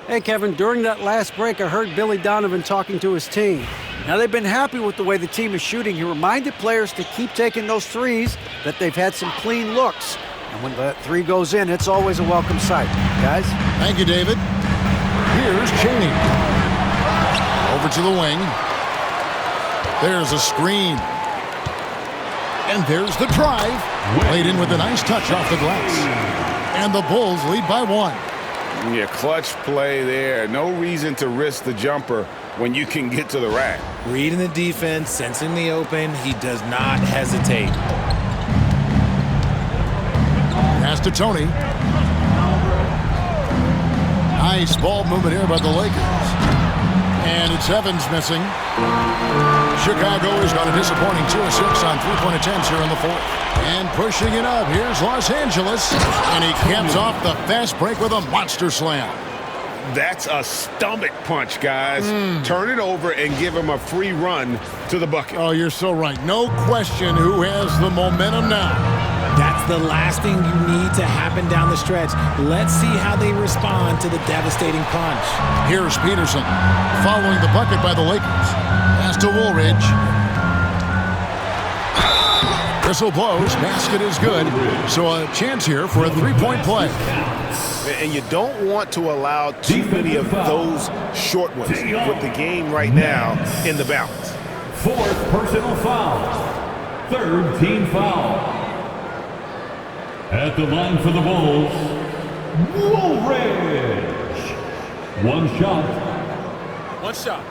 Hey, Kevin, during that last break, I heard Billy Donovan talking to his team. Now, they've been happy with the way the team is shooting. He reminded players to keep taking those threes, that they've had some clean looks. And when that 3 goes in, it's always a welcome sight. Guys? Thank you, David. Here's Chaney. Over to the wing. There's a screen. And there's the drive. Played in with a nice touch off the glass. And the Bulls lead by 1. Yeah, clutch play there. No reason to risk the jumper when you can get to the rack. Reading the defense, sensing the open, he does not hesitate. Pass to Tony. Nice ball movement here by the Lakers. And it's Evans missing. Chicago has got a disappointing 2 of 6 on 3-point attempts here in the 4th. And pushing it up, here's Los Angeles. And he caps off the fast break with a monster slam. That's a stomach punch, guys. Turn it over and give him a free run to the bucket. Oh, you're so right. No question who has the momentum now. That's the last thing you need to happen down the stretch. Let's see how they respond to the devastating punch. Here's Peterson following the bucket by the Lakers. Pass to Woolridge. Whistle blows. Basket is good. So a chance here for a three-point play. And you don't want to allow too many of those short ones with the game right now in the balance. Fourth personal foul. Third team foul. At the line for the Bulls, Woolridge. One shot. One shot.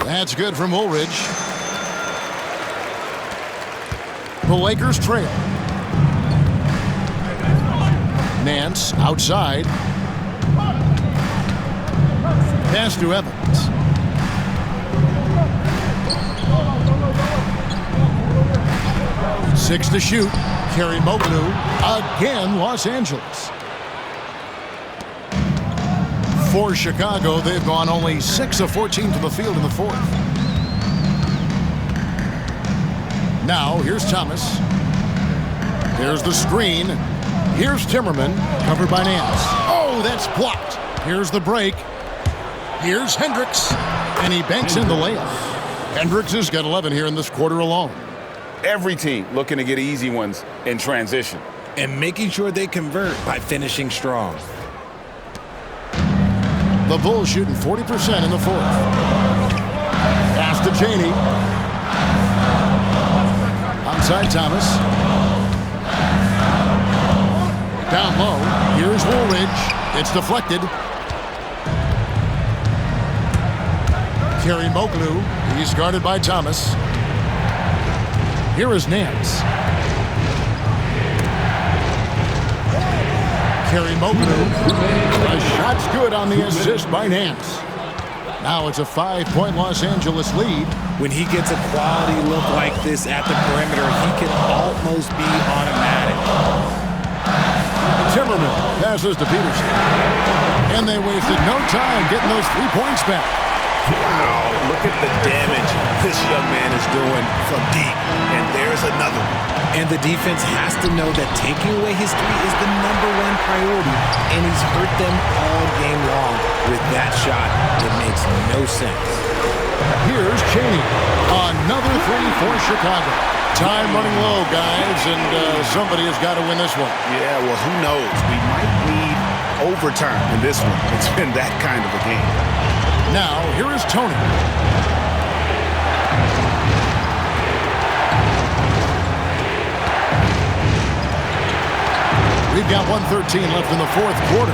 That's good from Woolridge. The Lakers trail. Nance outside. Pass to Evans. Six to shoot. Kerry Moglu again, Los Angeles. For Chicago, they've gone only 6 of 14 to the field in the fourth. Now, here's Thomas. There's the screen. Here's Timmerman, covered by Nance. Oh, that's blocked. Here's the break. Here's Hendricks, and he banks in the layup. Hendricks has got 11 here in this quarter alone. Every team looking to get easy ones in transition. And making sure they convert by finishing strong. The Bulls shooting 40% in the fourth. Pass to Chaney. Outside Thomas. Down low. Here's Woolridge. It's deflected. Kerry Moglu. He's guarded by Thomas. Here is Nance. Kerry Moglu. A shot's good on the assist by Nance. Now it's a 5-point Los Angeles lead. When he gets a quality look like this at the perimeter, he can almost be automatic. Timmerman passes to Peterson. And they wasted no time getting those 3 points back. Wow, look at the damage this young man is doing from deep. And there's another one. And the defense has to know that taking away his three is the #1 priority. And he's hurt them all game long with that shot. It makes no sense. Here's Chaney. Another three for Chicago. Time running low, guys, and somebody has got to win this one. Yeah, well, who knows? We might need overtime in this one. It's been that kind of a game. Now, here is Tony. We've got 1:13 left in the fourth quarter.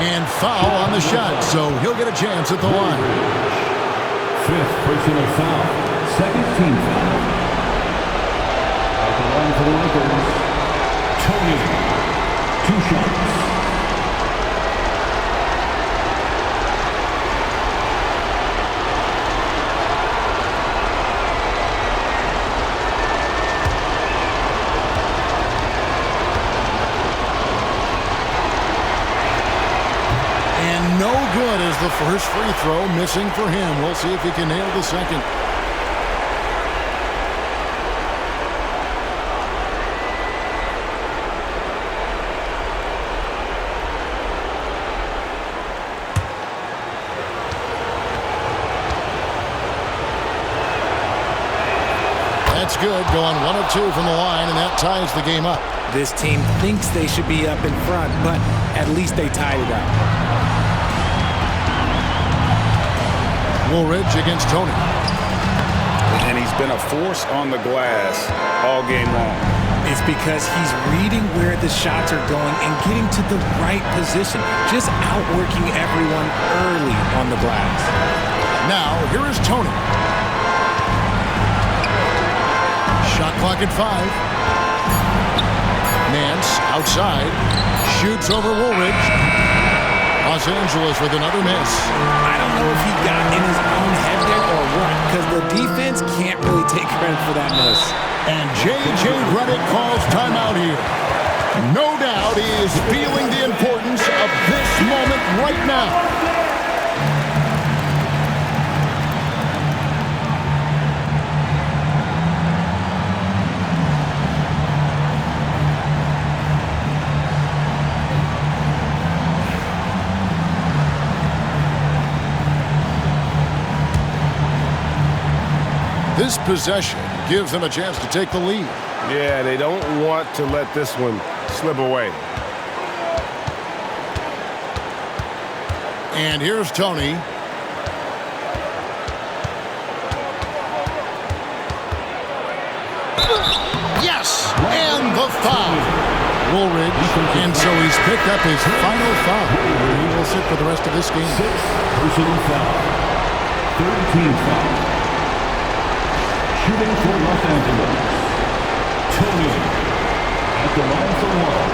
And foul on the shot, so he'll get a chance at the line. Fifth personal foul. Second team foul. At the line for the Lakers, Tony. 2 shots. No good as the first free throw missing for him. We'll see if he can nail the second. That's good, going 1 of 2 from the line, and that ties the game up. This team thinks they should be up in front, but at least they tied it up. Woolridge against Tony. And he's been a force on the glass all game long. It's because he's reading where the shots are going and getting to the right position, just outworking everyone early on the glass. Now, here is Tony. Shot clock at 5. Nance outside. Shoots over Woolridge. Los Angeles with another miss. I don't know if he got in his own head there or what, because the defense can't really take credit for that miss. And J.J. Redick calls timeout here. No doubt he is feeling the importance of this moment right now. This possession gives them a chance to take the lead. Yeah, they don't want to let this one slip away. And here's Tony. Yes! And the foul. Woolridge, and so he's picked up his final foul. He will sit for the rest of this game. 6th personal foul. 3rd team foul. Shooting for Los Angeles, Tony at the line for one.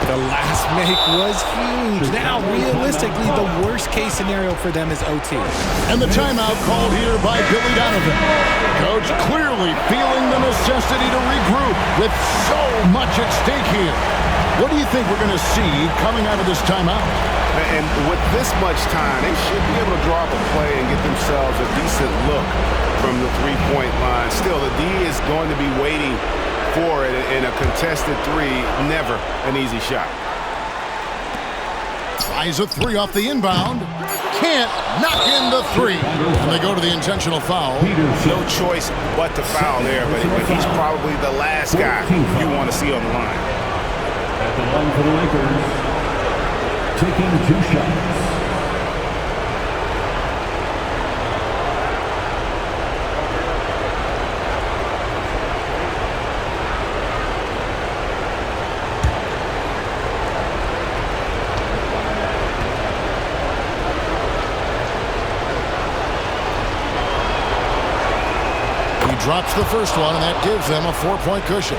The last make was huge. Now, realistically, the worst-case scenario for them is OT. And the timeout called here by Billy Donovan. Coach clearly feeling the necessity to regroup with so much at stake here. What do you think we're going to see coming out of this timeout? And with this much time, they should be able to draw up a play and get themselves a decent look from the three-point line. Still, the D is going to be waiting for it in a contested three. Never an easy shot. Tries a three off the inbound. Can't knock in the three. And they go to the intentional foul. No choice but to foul there, but he's probably the last guy you want to see on the line. At the line for the Lakers, taking 2 shots. Drops the first one, and that gives them a 4-point cushion.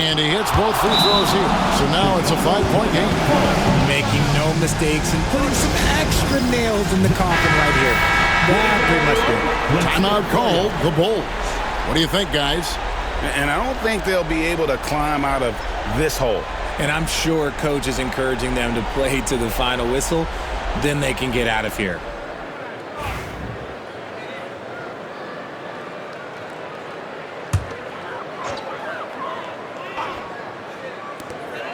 And he hits both free throws here. So now it's a 5-point game. Making no mistakes and putting some extra nails in the coffin right here. That pretty much did. Timeout called the Bulls. What do you think, guys? And I don't think they'll be able to climb out of this hole. And I'm sure Coach is encouraging them to play to the final whistle. Then they can get out of here.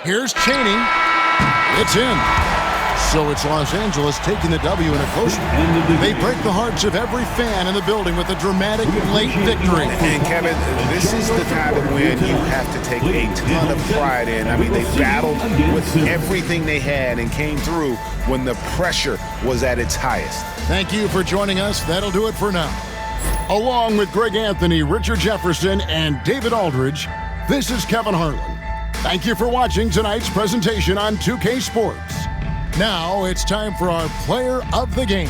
Here's Chaney. It's in. So it's Los Angeles taking the W in a close one. They break the hearts of every fan in the building with a dramatic late victory. And Kevin, this is the kind of win you have to take a ton of pride in. I mean, they battled with everything they had and came through when the pressure was at its highest. Thank you for joining us. That'll do it for now. Along with Greg Anthony, Richard Jefferson, and David Aldridge, this is Kevin Harlan. Thank you for watching tonight's presentation on 2K Sports. Now it's time for our player of the game.